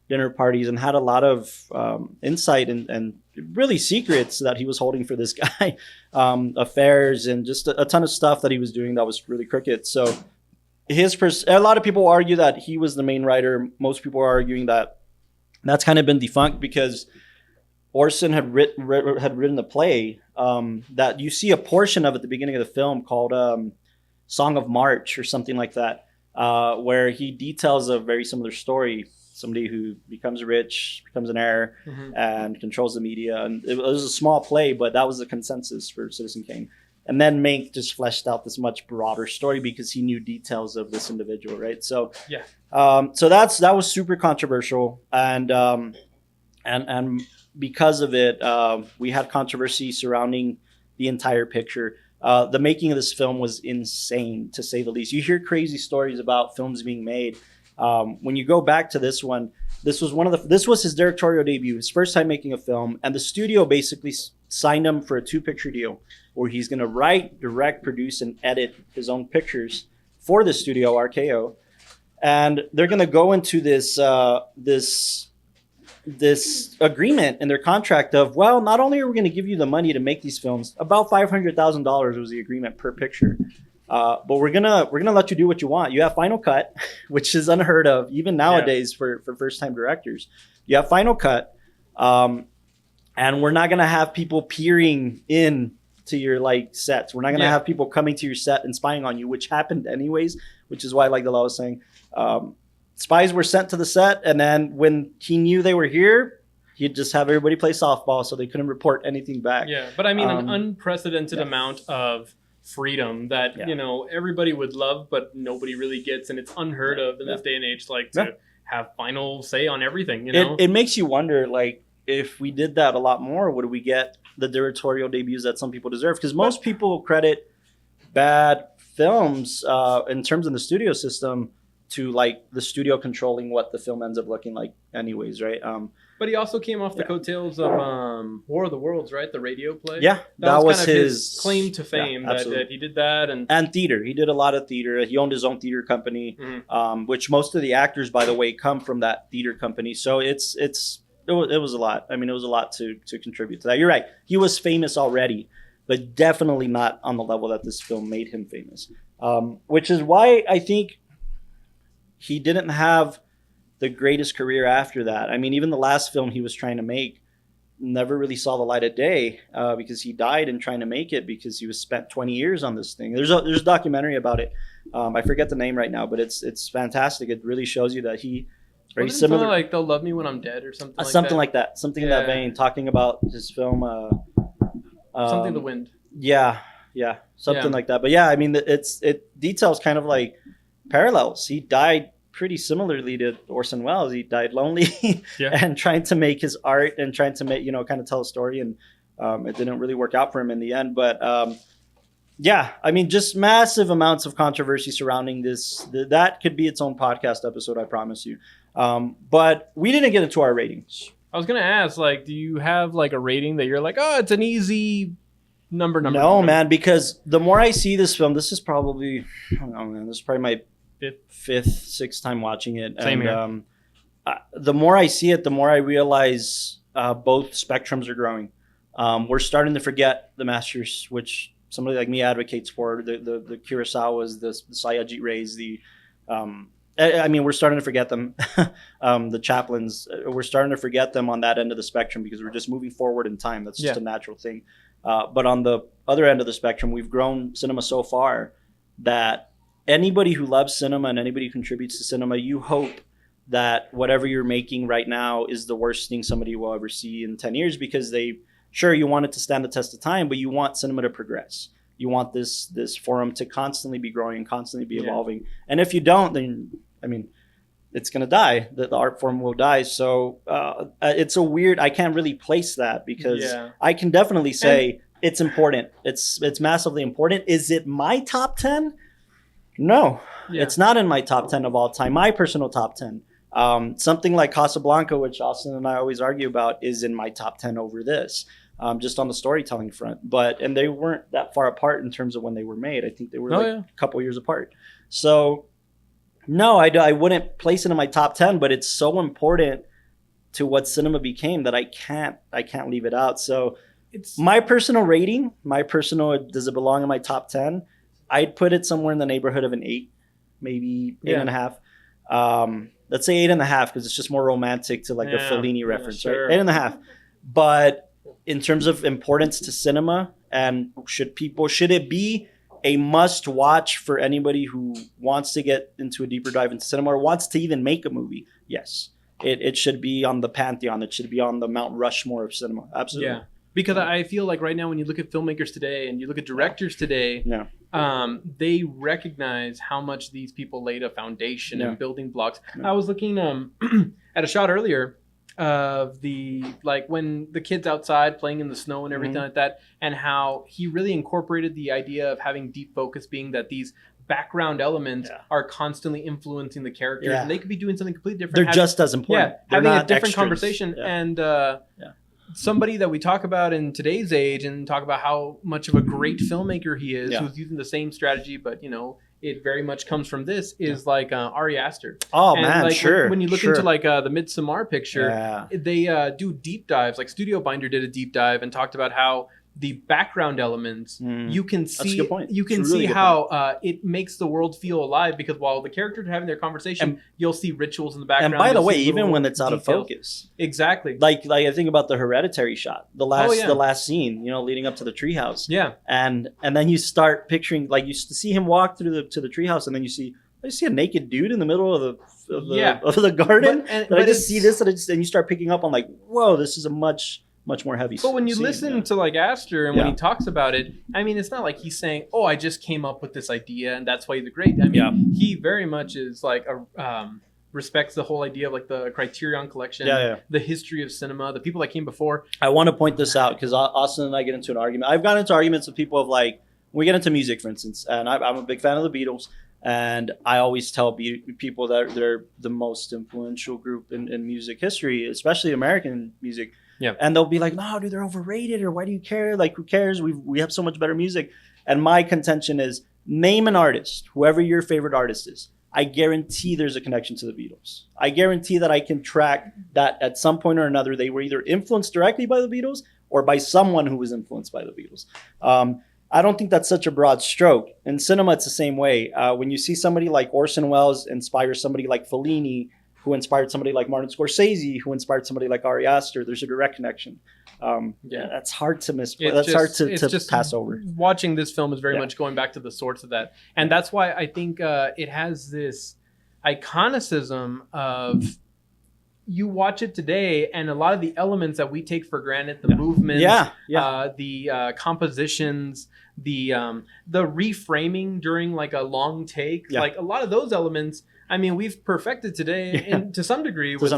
dinner parties, and had a lot of insight and really secrets that he was holding for this guy, affairs and just a ton of stuff that he was doing that was really crooked. So a lot of people argue that he was the main writer. Most people are arguing that that's kind of been defunct because Orson had written a play that you see a portion of at the beginning of the film called Song of March or something like that, where he details a very similar story. Somebody who becomes rich, becomes an heir, and controls the media. And it was a small play, but that was the consensus for Citizen Kane. And then Mank just fleshed out this much broader story because he knew details of this individual, right? So yeah. So that was super controversial, and because of it, we had controversy surrounding the entire picture. The making of this film was insane, to say the least. You hear crazy stories about films being made. When you go back to this one, this was his directorial debut, his first time making a film, and the studio basically signed him for a 2-picture deal where he's going to write, direct, produce, and edit his own pictures for the studio, RKO. And they're going to go into this agreement in their contract of, well, not only are we going to give you the money to make these films, about $500,000 was the agreement per picture, but we're gonna let you do what you want. You have Final Cut, which is unheard of even nowadays for first time directors. You have Final Cut, and we're not gonna have people peering in to your sets. We're not gonna have people coming to your set and spying on you, which happened anyways. Which is why, like the law was saying, spies were sent to the set, and then when he knew they were here, he'd just have everybody play softball so they couldn't report anything back. Yeah, but I mean, an unprecedented amount of freedom that everybody would love, but nobody really gets, and it's unheard of in this day and age. To have final say on everything. It makes you wonder, if we did that a lot more, would we get the directorial debuts that some people deserve? Because most people credit bad films in terms of the studio system to the studio controlling what the film ends up looking like anyways, right? But he also came off the coattails of War of the Worlds, right? The radio play. Yeah, that was kind of his claim to fame, that he did that. And theater. He did a lot of theater. He owned his own theater company, which most of the actors, by the way, come from that theater company. So it was a lot. I mean, it was a lot to contribute to that. You're right. He was famous already, but definitely not on the level that this film made him famous. Which is why I think he didn't have the greatest career after that. I mean, even the last film he was trying to make never really saw the light of day because he died in trying to make it because he was spent 20 years on this thing. There's a documentary about it. I forget the name right now, but it's fantastic. It really shows you that he very similar. Like They'll Love Me When I'm Dead or something. Like that. Something in that vein, talking about his film. Something the Wind. Yeah, something like that. But yeah, I mean, it details kind of parallels. He died pretty similarly to Orson Welles. He died lonely and trying to make his art and trying to make, kind of tell a story. And it didn't really work out for him in the end. But I mean, just massive amounts of controversy surrounding this. That could be its own podcast episode, I promise you. But we didn't get into our ratings. I was going to ask, do you have a rating that you're it's an easy number? No, man, because the more I see this film, this is probably, I don't know, man, this is probably my fifth, sixth time watching it. Same here. The more I see it, the more I realize both spectrums are growing. We're starting to forget the masters, which somebody like me advocates for. The Kurosawas, the Satyajit Rays, the I mean, we're starting to forget them. The Chaplins, we're starting to forget them on that end of the spectrum because we're just moving forward in time. That's just a natural thing. But on the other end of the spectrum, we've grown cinema so far that anybody who loves cinema and anybody who contributes to cinema, you hope that whatever you're making right now is the worst thing somebody will ever see in 10 years because you want it to stand the test of time, but you want cinema to progress. You want this forum to constantly be growing and constantly be evolving. And if you don't, then, I mean, it's going to die. The art form will die. So it's a weird, I can't really place that because I can definitely say it's important. It's massively important. Is it my top 10? No, it's not in my top 10 of all time. My personal top 10. Something like Casablanca, which Austin and I always argue about, is in my top 10 over this. Just on the storytelling front, and they weren't that far apart in terms of when they were made. I think they were a couple years apart. So no, I wouldn't place it in my top 10, but it's so important to what cinema became that I can't leave it out. So it's my personal rating, does it belong in my top 10? I'd put it somewhere in the neighborhood of an 8, maybe 8.5. Let's say 8.5 because it's just more romantic to like a Fellini reference, right? 8.5. But in terms of importance to cinema, and should it be a must watch for anybody who wants to get into a deeper dive into cinema or wants to even make a movie? Yes, it should be on the pantheon. It should be on the Mount Rushmore of cinema. Absolutely. Yeah, because I feel like right now when you look at filmmakers today and you look at directors today, they recognize how much these people laid a foundation and building blocks. I was looking at a shot earlier of when the kids outside playing in the snow and everything like that, and how he really incorporated the idea of having deep focus being that these background elements are constantly influencing the characters and they could be doing something completely different. They're just as important. Having a different conversation and somebody that we talk about in today's age and talk about how much of a great filmmaker he is, who's using the same strategy, but it very much comes from this is like Ari Aster. Oh, and man, sure. When you look into like the Midsommar picture, they do deep dives. Like Studio Binder did a deep dive and talked about how the background elements, you can see, that's a good point. You can see how it makes the world feel alive because while the characters are having their conversation, you'll see rituals in the background. And by the way, even when it's out of focus, exactly. Like I think about the Hereditary shot, the last scene, leading up to the treehouse. Yeah, and then you start picturing like you see him walk through to the treehouse, and then you see a naked dude in the middle of the garden. But I just see this, and you start picking up on like, whoa, this is a much more heavy. But when you listen to like Aster and when he talks about it, I mean, it's not like he's saying, "Oh, I just came up with this idea and that's why he's great." I mean, he very much is like respects the whole idea of like the Criterion Collection, the history of cinema, the people that came before. I want to point this out because Austin and I get into an argument. I've gotten into arguments with people of like, when we get into music, for instance, and I'm a big fan of the Beatles. And I always tell people that they're the most influential group in music history, especially American music. Yeah. And they'll be like, no, dude, they're overrated, or why do you care? Like, who cares? We have so much better music. And my contention is, name an artist, whoever your favorite artist is. I guarantee there's a connection to the Beatles. I guarantee that I can track that at some point or another, they were either influenced directly by the Beatles or by someone who was influenced by the Beatles. I don't think that's such a broad stroke. In cinema, it's the same way. When you see somebody like Orson Welles inspire somebody like Fellini, who inspired somebody like Martin Scorsese, who inspired somebody like Ari Aster, there's a direct connection. That's hard to miss. That's hard to pass over. Watching this film is very much going back to the source of that. And that's why I think it has this iconicism of... You watch it today, and a lot of the elements that we take for granted, the movements, the compositions, the reframing during like a long take, like a lot of those elements, I mean, we've perfected today to some degree with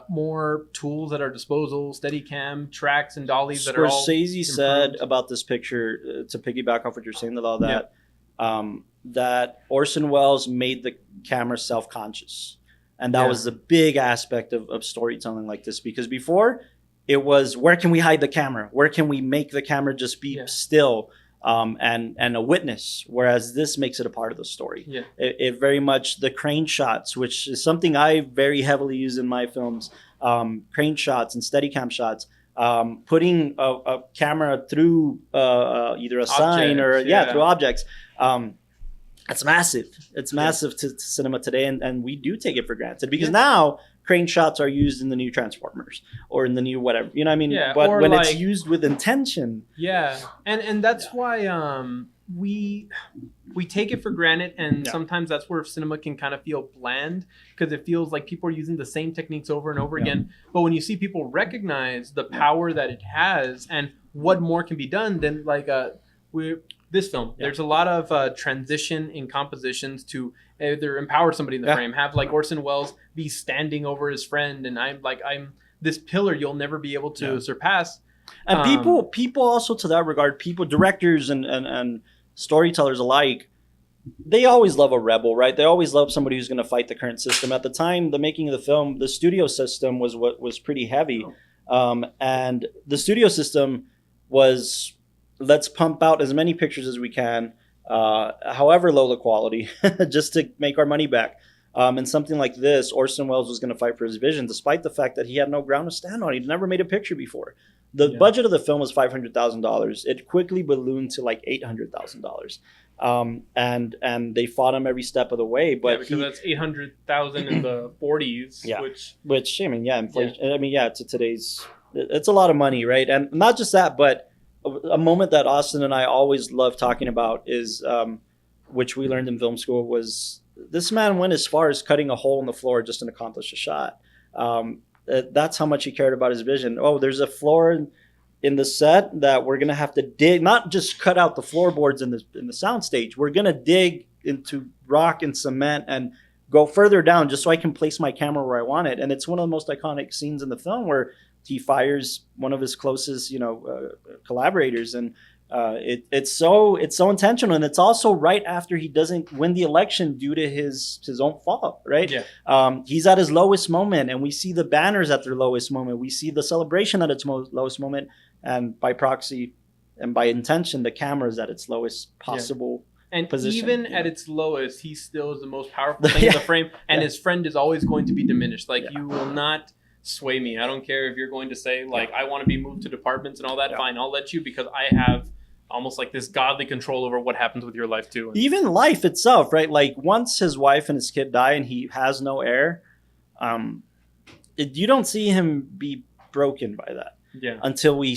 more tools at our disposal, Steadicam, tracks, and dollies that are all Scorsese said about this picture, to piggyback off what you're saying about that, that Orson Welles made the camera self-conscious. And that was the big aspect of storytelling like this. Because before, it was, where can we hide the camera? Where can we make the camera just be still and a witness? Whereas this makes it a part of the story. Yeah. It very much, the crane shots, which is something I very heavily use in my films, crane shots and Steadicam shots, putting a camera through either a sign or, through objects. It's massive. It's massive to cinema today, and we do take it for granted because now crane shots are used in the new Transformers or in the new whatever. You know what I mean? Yeah, but when like, it's used with intention. Yeah. And that's why we take it for granted, and sometimes that's where cinema can kind of feel bland because it feels like people are using the same techniques over and over again. But when you see people recognize the power that it has and what more can be done, then like this film, there's a lot of transition in compositions to either empower somebody in the frame, have like Orson Welles be standing over his friend, and I'm this pillar you'll never be able to surpass. And people also, to that regard, directors and storytellers alike, they always love a rebel, right? They always love somebody who's going to fight the current system. At the time, the making of the film, the studio system was pretty heavy, and the studio system was, let's pump out as many pictures as we can, however low the quality, just to make our money back. And something like this, Orson Welles was going to fight for his vision, despite the fact that he had no ground to stand on. He'd never made a picture before. The budget of the film was $500,000. It quickly ballooned to like $800,000. And they fought him every step of the way. But because that's 800,000 in the 40s. Yeah, which I mean, inflation. I mean, to today's, it's a lot of money, right? And not just that, but a moment that Austin and I always love talking about is, which we learned in film school, was this man went as far as cutting a hole in the floor just to accomplish a shot. That's how much he cared about his vision. Oh, there's a floor in the set that we're gonna have to dig, not just cut out the floorboards in the sound stage. We're gonna dig into rock and cement and go further down just so I can place my camera where I want it. And it's one of the most iconic scenes in the film where he fires one of his closest, collaborators, and it's so intentional, and it's also right after he doesn't win the election due to his own fault, right? Yeah. He's at his lowest moment, and we see the banners at their lowest moment. We see the celebration at its lowest moment, and by proxy and by intention, the camera is at its lowest possible position. Even at its lowest, he still is the most powerful thing in the frame, and his friend is always going to be diminished. Like you will not sway me. I don't care if you're going to say like I want to be moved to departments and all that. Fine, I'll let you, because I have almost like this godly control over what happens with your life too. Even life itself, right? Like once his wife and his kid die and he has no heir, you don't see him be broken by that. Yeah. Until we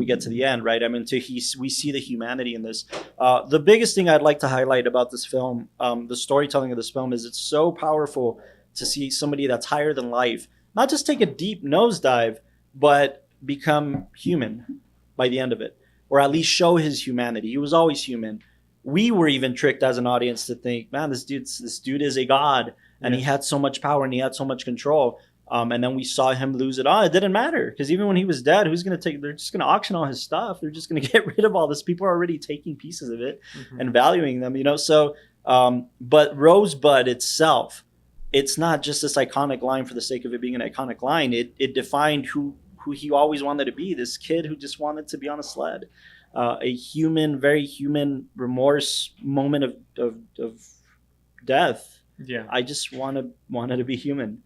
get to the end, right? I mean, we see the humanity in this. The biggest thing I'd like to highlight about this film, the storytelling of this film, is it's so powerful to see somebody that's higher than life not just take a deep nosedive, but become human by the end of it, or at least show his humanity. He was always human. We were even tricked as an audience to think, man, this dude is a god, and he had so much power and he had so much control. And then we saw him lose it all. It didn't matter, because even when he was dead, who's going to take? They're just going to auction all his stuff. They're just going to get rid of all this. People are already taking pieces of it and valuing them, So, but Rosebud itself, it's not just this iconic line for the sake of it being an iconic line. It defined who he always wanted to be. This kid who just wanted to be on a sled. A human, very human remorse moment of death. Yeah, I just wanted to be human.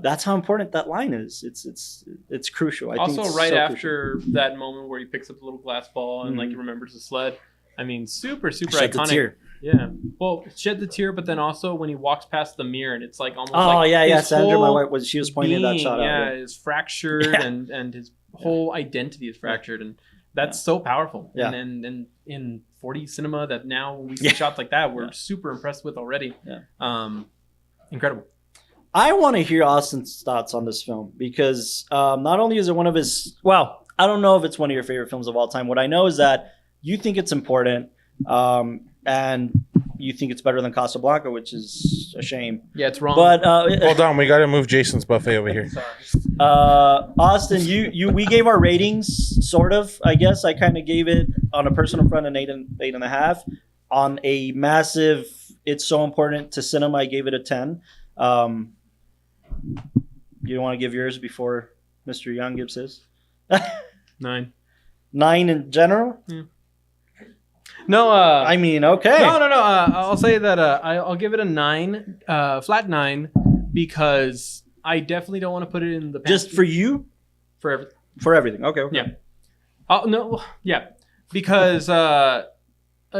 That's how important that line is. It's crucial. I think it's right so after crucial. That moment where he picks up the little glass ball and like he remembers the sled. I mean, super Shed iconic. The tear. Yeah. Well, shed the tear, but then also when he walks past the mirror and it's like almost Sandra, my wife, she was pointing that shot out. Yeah, is fractured and his whole identity is fractured, and that's so powerful. Yeah. And in 40 cinema that now we see shots like that, we're super impressed with already. Yeah. Incredible. I want to hear Austin's thoughts on this film, because not only is it one of his, well, I don't know if it's one of your favorite films of all time. What I know is that you think it's important, and you think it's better than Casablanca, which is a shame. Yeah, it's wrong. But hold on, we got to move Jason's buffet over here. Austin, we gave our ratings, sort of. I guess I kind of gave it on a personal front an 8.5. On a massive, it's so important to cinema, I gave it a 10. You want to give yours before Mr. Young gives his? 9. 9 in general? Yeah. No, I mean, okay. No. I'll say that I'll give it a 9, flat 9, because I definitely don't want to put it in the past. Just for you? For everything. For everything. Okay. Yeah. No. Yeah. Because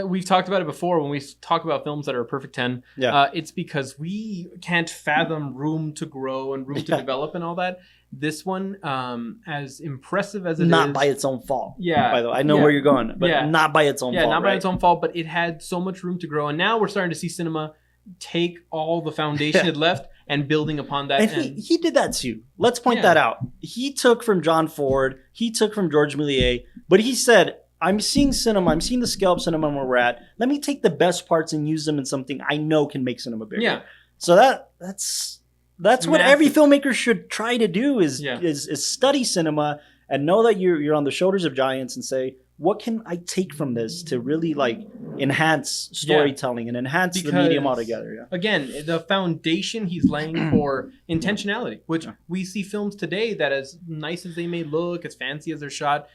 we've talked about it before when we talk about films that are a perfect 10. Yeah. It's because we can't fathom room to grow and room to develop and all that. This one, as impressive as it not is, by its own fault. Yeah. By the way, I know where you're going, but not by its own fault. Yeah, not by its own fault, but it had so much room to grow. And now we're starting to see cinema take all the foundation it left and building upon that. And he did that too. Let's point that out. He took from John Ford. He took from George Méliès. But he said, I'm seeing cinema. I'm seeing the scale of cinema where we're at. Let me take the best parts and use them in something I know can make cinema bigger. Yeah. So that's what every filmmaker should try to do is study cinema and know that you're on the shoulders of giants and say, what can I take from this to really like enhance storytelling and enhance the medium altogether? Yeah. Again, the foundation he's laying for intentionality, which we see films today that as nice as they may look, as fancy as they're shot,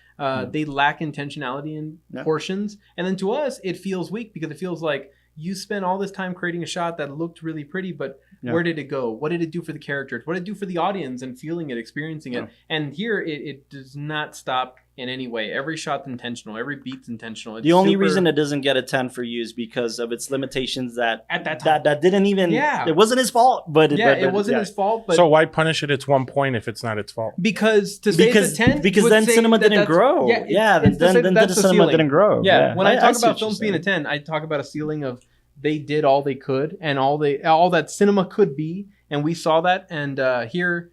they lack intentionality in portions. And then to us, it feels weak because it feels like you spent all this time creating a shot that looked really pretty, but where did it go? What did it do for the characters? What did it do for the audience and feeling it, experiencing it? And here, it does not stop in any way. Every shot's intentional. Every beat's intentional. It's the only reason it doesn't get a 10 for you is because of its limitations that at that time that didn't even it wasn't his fault, but it wasn't his fault. But so why punish it? It's 1 point if it's not its fault. Because to say it's a 10, because then cinema didn't grow. Then the cinema didn't grow. Yeah, when I talk about films being a 10, I talk about a ceiling of they did all they could and all that cinema could be, and we saw that. And here,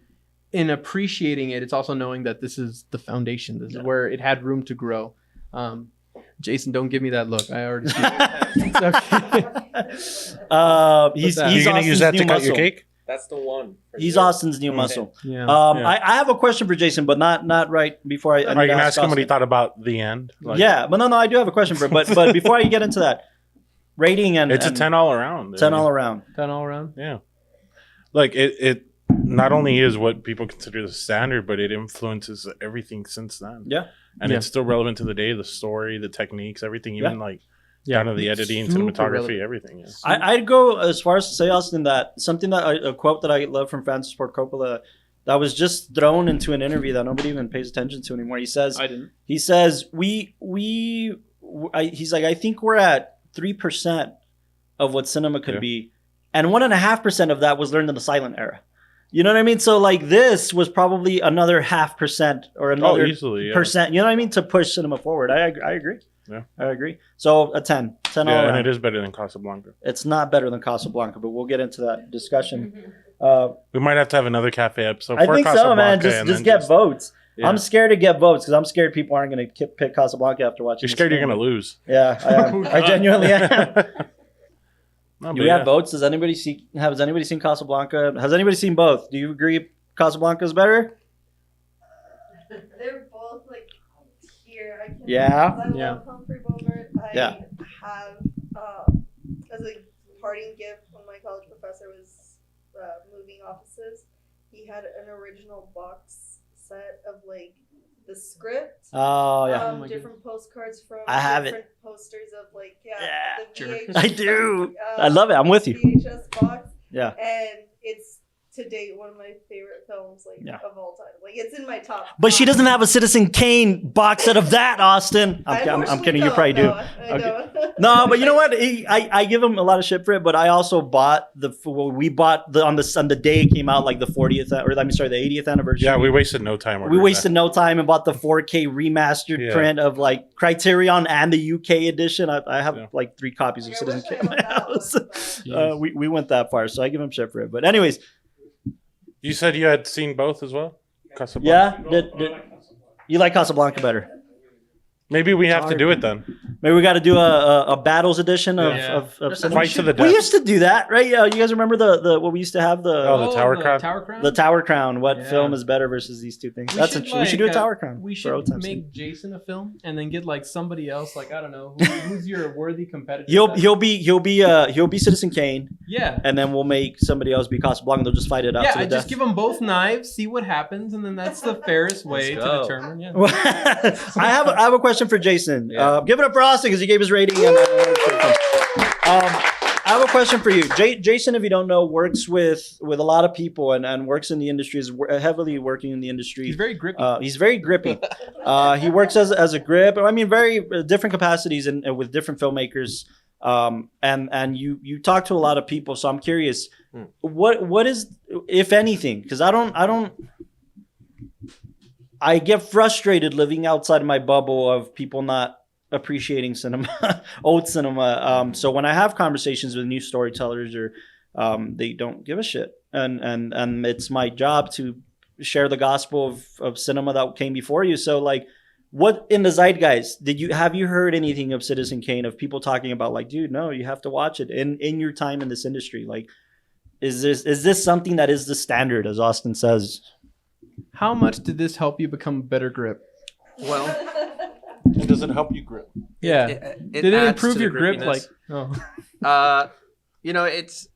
in appreciating it, it's also knowing that this is the foundation. This is where it had room to grow. Jason, don't give me that look. I already see it. It's okay. He's going to use that to cut your cake? That's the one. He's Austin's new muscle. Yeah. I have a question for Jason, but not right before I. Are you going to ask him what he thought about the end? But no, I do have a question for him. But before I get into that, rating and it's a 10 all around. 10 all around. 10 all around. Yeah. Like it not only is what people consider the standard, but it influences everything since then. Yeah. And it's still relevant to the day, the story, the techniques, everything, even down to the editing, cinematography, everything. Yeah. I'd go as far as to say, Austin, that something a quote that I love from Francis Ford Coppola that was just thrown into an interview that nobody even pays attention to anymore. He says, he says, he's like, I think we're at 3% of what cinema could be. And 1.5% of that was learned in the silent era. You know what I mean? So like this was probably another 0.5% or another percent. You know what I mean? To push cinema forward. I agree. Yeah, I agree. So a 10 all around. And it is better than Casablanca. It's not better than Casablanca, but we'll get into that discussion. We might have to have another cafe episode. I think so, man. Just get votes. Yeah. I'm scared to get votes because I'm scared people aren't going to pick Casablanca after watching. You're scared you're going to lose. Yeah, I am. I genuinely am. Do we have votes? Has anybody seen Casablanca? Has anybody seen both? Do you agree Casablanca is better? They're both like here. I love Humphrey Bogart. I have as a parting gift when my college professor was moving offices, he had an original box set of like the script. Oh yeah. Different postcards from different posters of like the VHS. I do. I love it. I'm with you. VHS box. Yeah. And it's to date one of my favorite films of all time. Like it's in my top. But she doesn't have a Citizen Kane box set of that, Austin. I'm kidding. You probably do. I don't. No, but you know what? I give him a lot of shit for it. But I also bought we bought on the day it came out, like the 40th the 80th anniversary. Yeah, we wasted no time. We wasted no time and bought the 4K remastered print of like Criterion and the UK edition. I have like 3 copies of Citizen Kane in my house. We went that far, so I give him shit for it. But anyways. You said you had seen both as well? Casablanca? Yeah? You like Casablanca better? Maybe we have to do it then. Maybe we got to do a battles edition of Fight to the death. We used to do that, right? You guys remember the what we used to have the Tower Crown? The Tower Crown. What film is better versus these two things? We should do a Tower Crown. We should make Jason a film and then get like somebody else. Like I don't know who's your worthy competitor. He'll be Citizen Kane. Yeah. And then we'll make somebody else be Casablanca. They'll just fight it out. Yeah, I just give them both knives, see what happens, and then that's the fairest way to determine. Yeah. I have a question for Jason. Give it up for Austin because he gave his rating. I have a question for you. Jason, if you don't know, works with a lot of people and works in the industry, is heavily working in the industry. He's very grippy. He's very grippy. He works as a grip. I mean, very different capacities and with different filmmakers. And you talk to a lot of people. So I'm curious, what is, if anything, because I get frustrated living outside of my bubble of people not appreciating cinema, old cinema. So when I have conversations with new storytellers, or they don't give a shit, and it's my job to share the gospel of cinema that came before you. So like, what in the zeitgeist have you heard anything of Citizen Kane, of people talking about like, dude, no, you have to watch it in your time in this industry? Like, is this something that is the standard, as Austin says? How much did this help you become a better grip? Well, it doesn't help you grip. Yeah. Did it improve your grip? Like, it's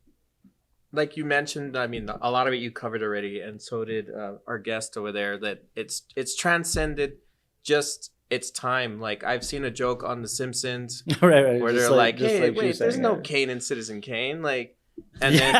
like you mentioned. I mean, a lot of it you covered already, and so did our guest over there. That it's transcended just its time. Like, I've seen a joke on The Simpsons, right, where they're like, "Hey, wait, there's no Kane in Citizen Kane." Like, and then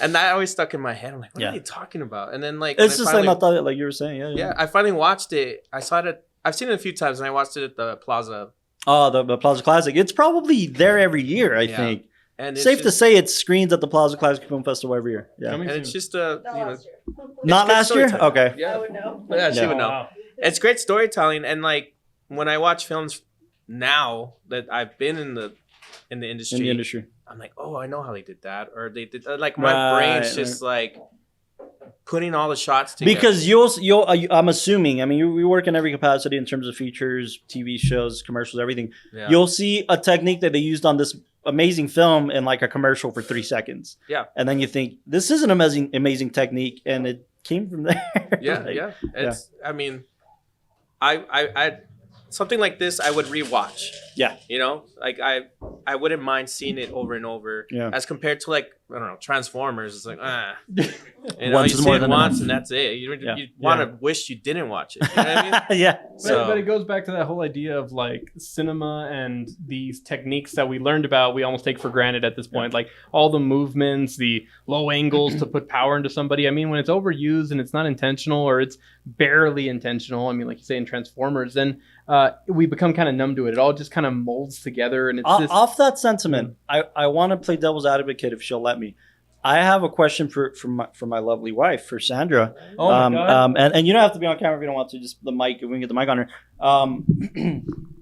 and that always stuck in my head. I'm like, what are they talking about? And then like, it's just finally, like you were saying, yeah. I finally watched it. I saw it. I've seen it a few times, and I watched it at the Plaza. Oh, the Plaza Classic. It's probably there every year, I think. And it's safe to say it screens at the Plaza Classic Film Festival every year. Yeah, and it's just not last year. Okay. Yeah, I would know. Yeah, she would know. Wow. It's great storytelling, and like when I watch films now that I've been in the industry, I'm like, oh, I know how they did that, or they did like my brain's just like putting all the shots together. Because you'll I'm assuming, I mean, we work in every capacity in terms of features, TV shows, commercials, everything. Yeah. You'll see a technique that they used on this amazing film in like a commercial for 3 seconds. Yeah. And then you think, this is an amazing technique, and it came from there. Yeah, like, It's I mean, I something like this I would rewatch. Yeah. Like I wouldn't mind seeing it over and over. Yeah. As compared to like, I don't know, Transformers. It's like, once you see it once and that's it. You want to wish you didn't watch it. You know what I mean? Yeah. But it goes back to that whole idea of like cinema and these techniques that we learned about, we almost take for granted at this point. Like all the movements, the low angles to put power into somebody. I mean, when it's overused and it's not intentional, or it's barely intentional, I mean, like you say in Transformers, then we become kind of numb to it. It all just kind of molds together, and it's off that sentiment. I want to play devil's advocate if she'll let me. I have a question for my lovely wife, for Sandra. Oh my God. And you don't have to be on camera if you don't want to. Just the mic, we can get the mic on her.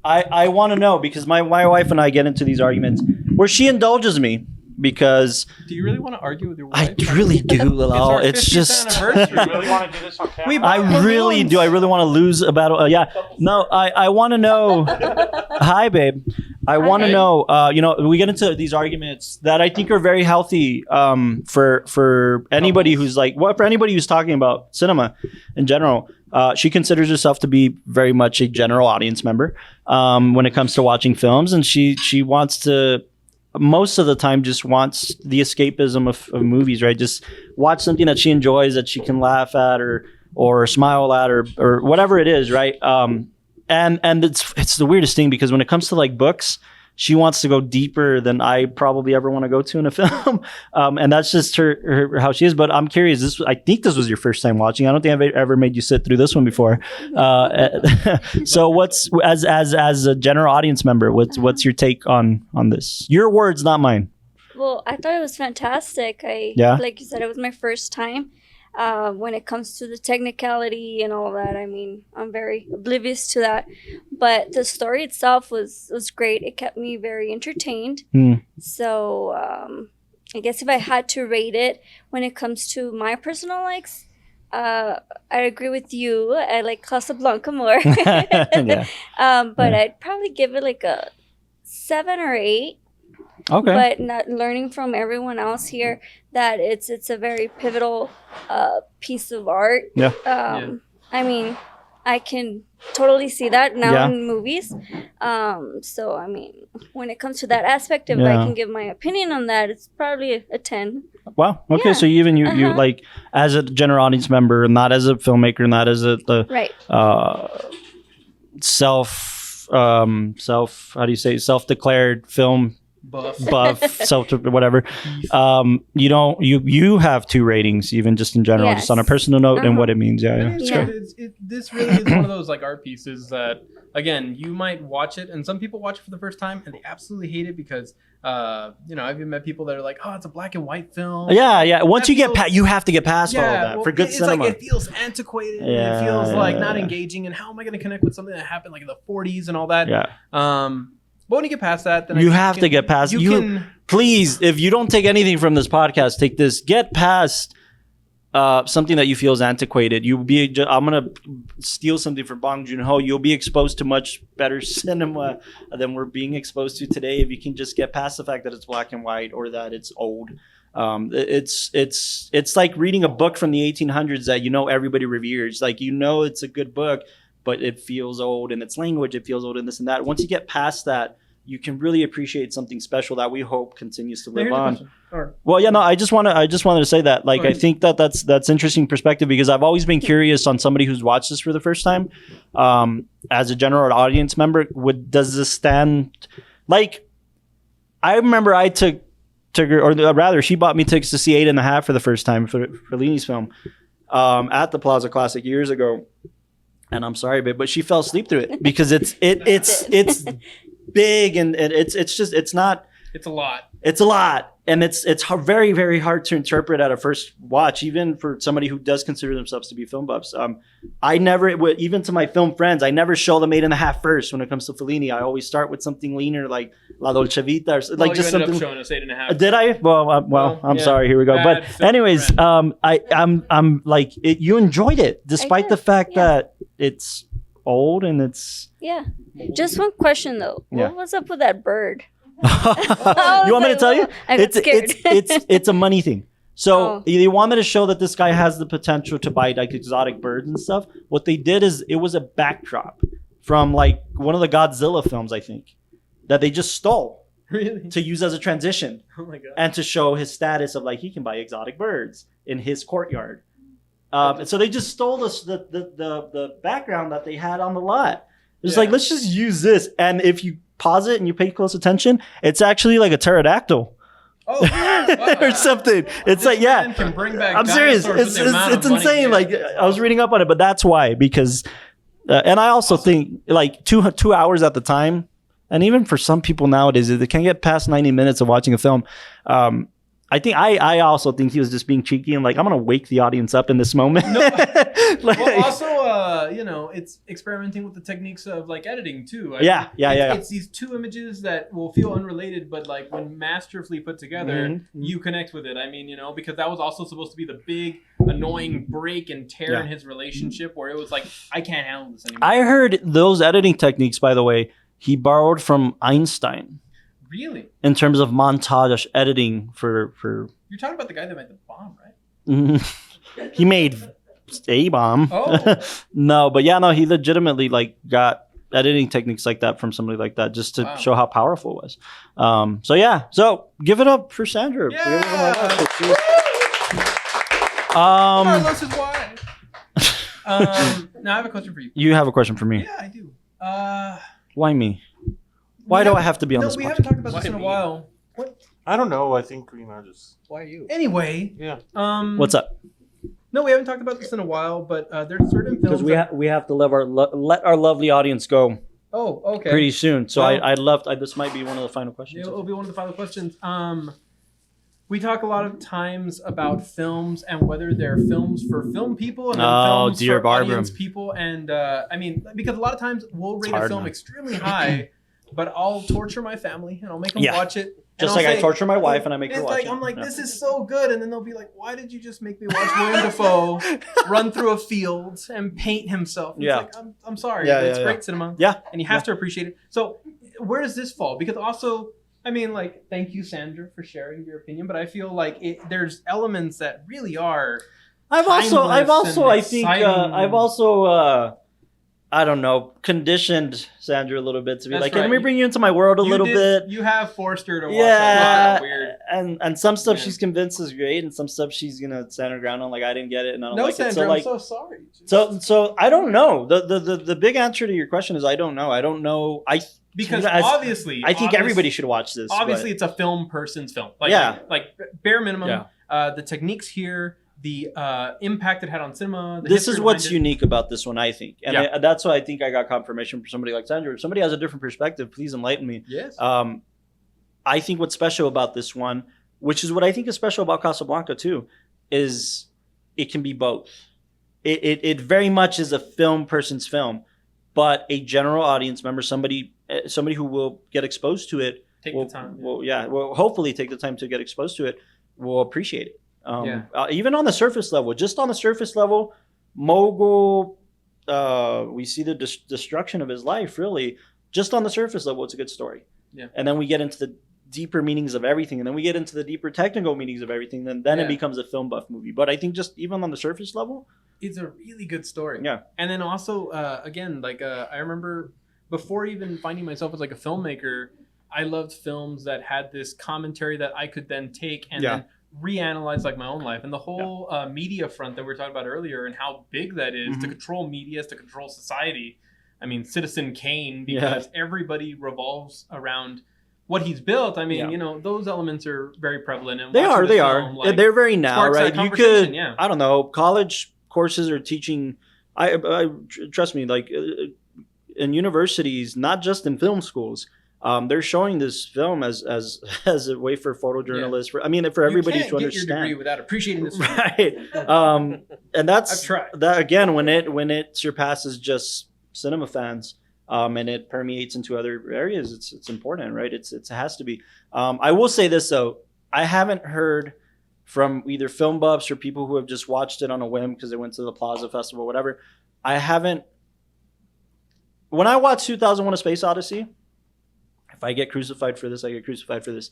I want to know, because my wife and I get into these arguments where she indulges me. Because do you really want to argue with your wife? I really do, Lalo. It's just you really want to do this on camera? I really do. I really want to lose a battle. Yeah. No, I want to know. Hi, babe. I want to know. We get into these arguments that I think are very healthy for anybody who's like, for anybody who's talking about cinema in general. She considers herself to be very much a general audience member when it comes to watching films, and she wants to, most of the time, just wants the escapism of movies, right? Just watch something that she enjoys, that she can laugh at or smile at or whatever it is, right? And it's the weirdest thing, because when it comes to like books, she wants to go deeper than I probably ever want to go to in a film. And that's just her how she is. But I'm curious, I think this was your first time watching. I don't think I've ever made you sit through this one before. So what's, as a general audience member, what's your take on this? Your words, not mine. Well, I thought it was fantastic. Like you said, it was my first time. When it comes to the technicality and all that, I mean, I'm very oblivious to that. But the story itself was great. It kept me very entertained. So I guess if I had to rate it when it comes to my personal likes, I agree with you. I like Casablanca more. But I'd probably give it like a 7 or 8. Okay. But not learning from everyone else here that it's a very pivotal piece of art. Yeah. I mean, I can totally see that now in movies. So I mean, when it comes to that aspect, if I can give my opinion on that, it's probably a 10. Wow. Okay. Yeah. So you like, as a general audience member, not as a filmmaker, not as right. Self how do you say, self-declared film buff, self, whatever. You have 2 ratings, even just in general, just on a personal note and what it means. This really is one of those like art pieces that, again, you might watch it, and some people watch it for the first time and they absolutely hate it because, I've even met people that are like, oh, it's a black and white film. Yeah. Once you get past, you have to get past all of that for good cinema. Like it feels antiquated. And it feels like not engaging. And how am I going to connect with something that happened like in the 40s and all that? Yeah. But when you get past that, then you have to get past. Please, if you don't take anything from this podcast, take this. Get past something that you feel is antiquated. I'm gonna steal something from Bong Joon-ho. You'll be exposed to much better cinema than we're being exposed to today. If you can just get past the fact that it's black and white or that it's old. It's like reading a book from the 1800s that everybody reveres. Like it's a good book, but it feels old in its language. It feels old in this and that. Once you get past that, you can really appreciate something special that we hope continues to live on. Well, yeah, no, I just wanted to say that. Like, I think that's interesting perspective because I've always been curious on somebody who's watched this for the first time. As a general audience member, does this stand? Like, I remember I took her, or rather, she bought me tickets to see 8.5 for the first time for Fellini's film at the Plaza Classic years ago. And I'm sorry, babe, but she fell asleep through it because it's big and it's a lot and it's very, very hard to interpret at a first watch, even for somebody who does consider themselves to be film buffs. I never, even to my film friends, I never show them 8.5 first when it comes to Fellini. I always start with something leaner like La Dolce Vita or like just something. Up showing us 8.5. Did I? Well, I'm sorry. Here we go. But anyways, I'm like you enjoyed it despite the fact that it's old and it's just one question though. What was up with that bird? You want me to tell you? I got scared. It's a money thing. So they wanted to show that this guy has the potential to buy like exotic birds and stuff. What they did is it was a backdrop from like one of the Godzilla films, I think, that they just stole to use as a transition. Oh my God. And to show his status of like he can buy exotic birds in his courtyard. And so they just stole the background that they had on the lot. It's like, let's just use this. And if you pause it and you pay close attention, it's actually like a pterodactyl. Oh, wow. Or something. It's like, can bring back I'm serious. It's insane. Like I was reading up on it, but that's why, because, and I also think like 2 hours at the time. And even for some people nowadays, they can't get past 90 minutes of watching a film. I also think he was just being cheeky and like, I'm going to wake the audience up in this moment. No, well, also, it's experimenting with the techniques of like editing too. It's these 2 images that will feel unrelated, but like when masterfully put together, you connect with it. I mean, because that was also supposed to be the big annoying break and tear in his relationship where it was like, I can't handle this anymore. I heard those editing techniques, by the way, he borrowed from Einstein. Really? In terms of montage editing for You're talking about the guy that made the bomb, right? He made a bomb. Oh. No, but he legitimately like got editing techniques like that from somebody like that just to show how powerful it was. So give it up for Sandra. Yeah. Carlos is wife. Now I have a question for you. You have a question for me? Yeah, I do. Why me? Why do I have to be on this podcast? We haven't talked about this in a while. What? I don't know. I think just. Why are you? Anyway. Yeah. What's up? No, we haven't talked about this in a while, but there's certain films because we have to let our lovely audience go. Oh, okay. Pretty soon. So this might be one of the final questions. It will be one of the final questions. We talk a lot of times about films and whether they're films for film people and films for audience people. And because a lot of times we'll rate a film extremely high, but I'll torture my family and I'll make them watch it. Just like I torture my wife and I make her watch it. I'm like, this is so good. And then they'll be like, why did you just make me watch Willem Dafoe run through a field and paint himself? And it's like, I'm sorry. It's great cinema. Yeah. And you have to appreciate it. So where does this fall? Because also, thank you, Sandra, for sharing your opinion. But I feel like there's elements that really are. I've also I don't know, conditioned Sandra a little bit to be like, let me bring you into my world a little bit. You have forced her to watch a lot of weird. and some stuff she's convinced is great, and some stuff she's gonna stand her ground on, like I didn't get it and I don't like it. So like, I'm so sorry. So I don't know. The big answer to your question is I don't know. I don't know. Because obviously, I think everybody should watch this. Obviously, it's a film person's film. Like, like bare minimum. The techniques here, the impact it had on cinema. This is what's unique about this one, I think, and that's why I think I got confirmation from somebody like Sandra. If somebody has a different perspective, please enlighten me. Yes. I think what's special about this one, which is what I think is special about Casablanca too, is it can be both. It very much is a film person's film, but a general audience member, somebody who will get exposed to it, will hopefully take the time to get exposed to it, will appreciate it. Even on the surface level, just on the surface level, Mogul, we see the destruction of his life. Really, just on the surface level, it's a good story. And then we get into the deeper meanings of everything, and then we get into the deeper technical meanings of everything, and then it becomes a film buff movie. But I think just even on the surface level, it's a really good story. Yeah. And then also again, like I remember before even finding myself as like a filmmaker, I loved films that had this commentary that I could then take and then reanalyze like my own life. And the whole media front that we were talking about earlier, and how big that is to control media, is to control society. I mean, Citizen Kane, because everybody revolves around what he's built. I mean, you know, those elements are very prevalent. And they are. Like, they're very now, right? You could, I don't know, college courses are teaching. I trust me, like in universities, not just in film schools, they're showing this film as a way for photojournalists. For everybody to understand. You can't get your degree without appreciating this film. Right. And that's that again when it surpasses just cinema fans. And it permeates into other areas. It's important, right? It has to be. I will say this though, I haven't heard from either film buffs or people who have just watched it on a whim because they went to the Plaza Festival, or whatever. When I watched 2001: A Space Odyssey, if I get crucified for this, I get crucified for this.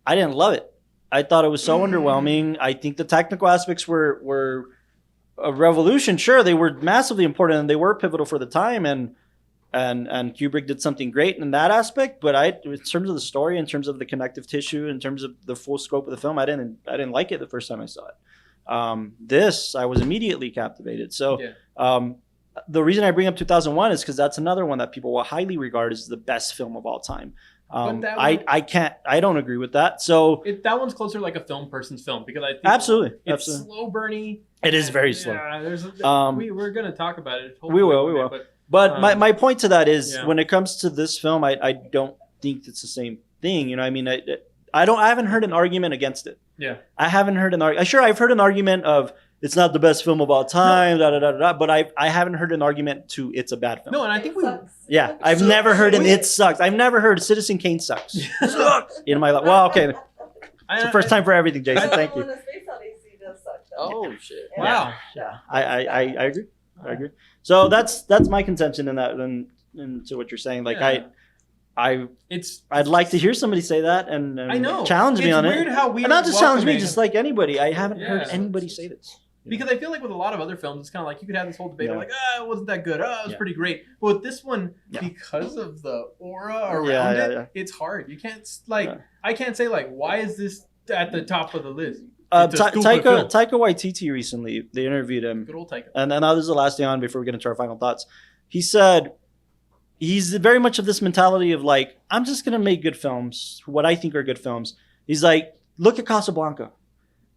I didn't love it. I thought it was so underwhelming. I think the technical aspects were a revolution. Sure, they were massively important and they were pivotal for the time, and Kubrick did something great in that aspect, but in terms of the story, in terms of the connective tissue, in terms of the full scope of the film, I didn't like it the first time I saw it. This, I was immediately captivated. So the reason I bring up 2001 is because that's another one that people will highly regard as the best film of all time. I don't agree with that. So that one's closer like a film person's film, because I think it's slow burny. It is very slow. We're going to talk about it. We will. But my point to that is when it comes to this film, I don't think it's the same thing. You know, I mean, I haven't heard an argument against it. Yeah. I haven't heard an argument. Sure, I've heard an argument of it's not the best film of all time, but I haven't heard an argument to it's a bad film. No, and I think I've never heard an it sucks. I've never heard Citizen Kane sucks. Sucks in my life. Well, okay. It's the first time for everything, Jason. Thank you. Oh shit! Wow. Yeah. I agree. I agree. So that's my contention in that, and to what you're saying. Like I'd like to hear somebody say that and I know. Challenge me on it. And not just challenge me, just like anybody. I haven't heard anybody say this. Because I feel like with a lot of other films, it's kind of like you could have this whole debate of like, it wasn't that good. It was pretty great. But with this one, because of the aura around it, it's hard. You can't I can't say like, why is this at the top of the list? Taika Waititi recently, they interviewed him. Good old Taika. And now this is the last thing on before we get into our final thoughts. He said he's very much of this mentality of like, I'm just going to make good films, what I think are good films. He's like, look at Casablanca.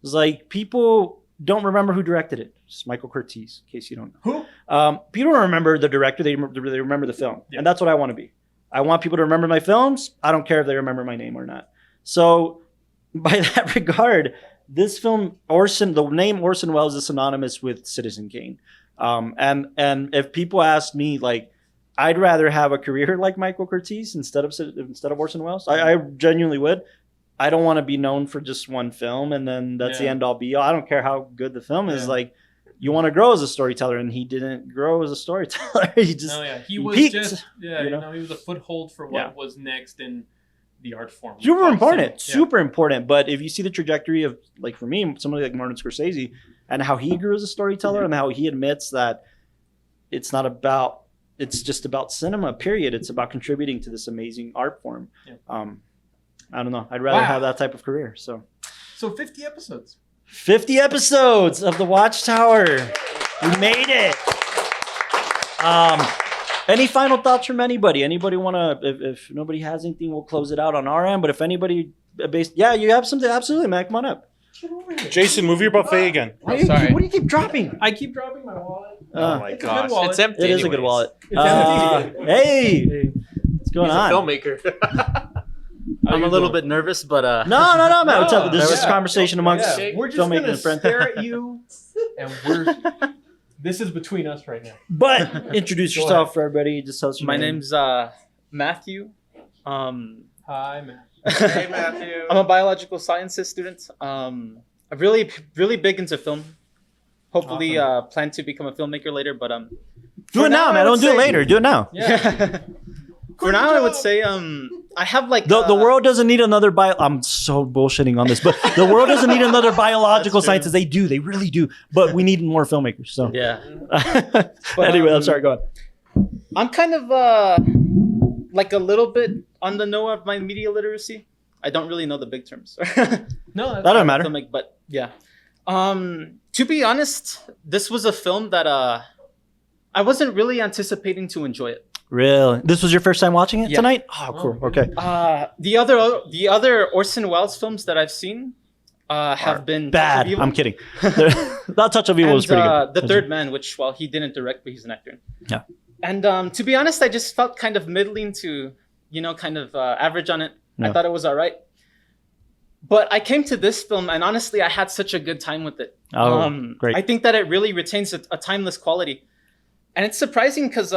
It's like, people don't remember who directed it. It's Michael Curtiz, in case you don't know. Who? People don't remember the director. They remember the film. Yeah. And that's what I want to be. I want people to remember my films. I don't care if they remember my name or not. So by that regard, this film, the name Orson Welles is synonymous with Citizen Kane. And if people ask me, like, I'd rather have a career like Michael Curtiz instead of Orson Welles. I genuinely would. I don't want to be known for just one film and then that's the end all be all. I don't care how good the film is. Like, you want to grow as a storyteller, and he didn't grow as a storyteller. He was peaked, just he was a foothold for what was next in the art form. Super important. But if you see the trajectory of, like, for me, somebody like Martin Scorsese and how he grew as a storyteller and how he admits that it's just about cinema, period. It's about contributing to this amazing art form. I don't know. I'd rather have that type of career. So 50 episodes. 50 episodes of the Watchtower. We made it. Any final thoughts from anybody? Anybody want to? If nobody has anything, we'll close it out on our end. But if anybody, you have something, absolutely, man. Come on up. Jason, move your buffet again. Sorry. What do you keep dropping? I keep dropping my wallet. Oh my gosh, it's empty. It is a good wallet. It's empty. Hey, what's going on? Filmmaker. I'm a little bit nervous, but No, man. No. This is a conversation amongst We're just filmmaking gonna and friends. stare at you, and this is between us right now. But introduce yourself for everybody. Just tell us your my name. name's Matthew. Hi, man. Hey, Matthew. I'm a biological sciences student. I'm really big into film. Hopefully, plan to become a filmmaker later. But do it now, man. Don't do it later. Do it now. Yeah. For now, I would say I have like the world doesn't need another I'm so bullshitting on this, but the world doesn't need another biological scientist. They do, they really do. But we need more filmmakers. So yeah. Anyway, I'm sorry. Go on. I'm kind of like a little bit on the know of my media literacy. I don't really know the big terms. No, that doesn't matter. Filmic, but yeah. To be honest, this was a film that I wasn't really anticipating to enjoy it. Really? This was your first time watching it tonight? Oh, cool. Okay. The other Orson Welles films that I've seen have been bad. I'm kidding. That Touch of Evil was pretty good. The Third Man, which he didn't direct, but he's an actor. Yeah. And to be honest, I just felt kind of middling to, kind of average on it. Yeah. I thought it was all right. But I came to this film, and honestly, I had such a good time with it. Oh, great. I think that it really retains a timeless quality. And it's surprising because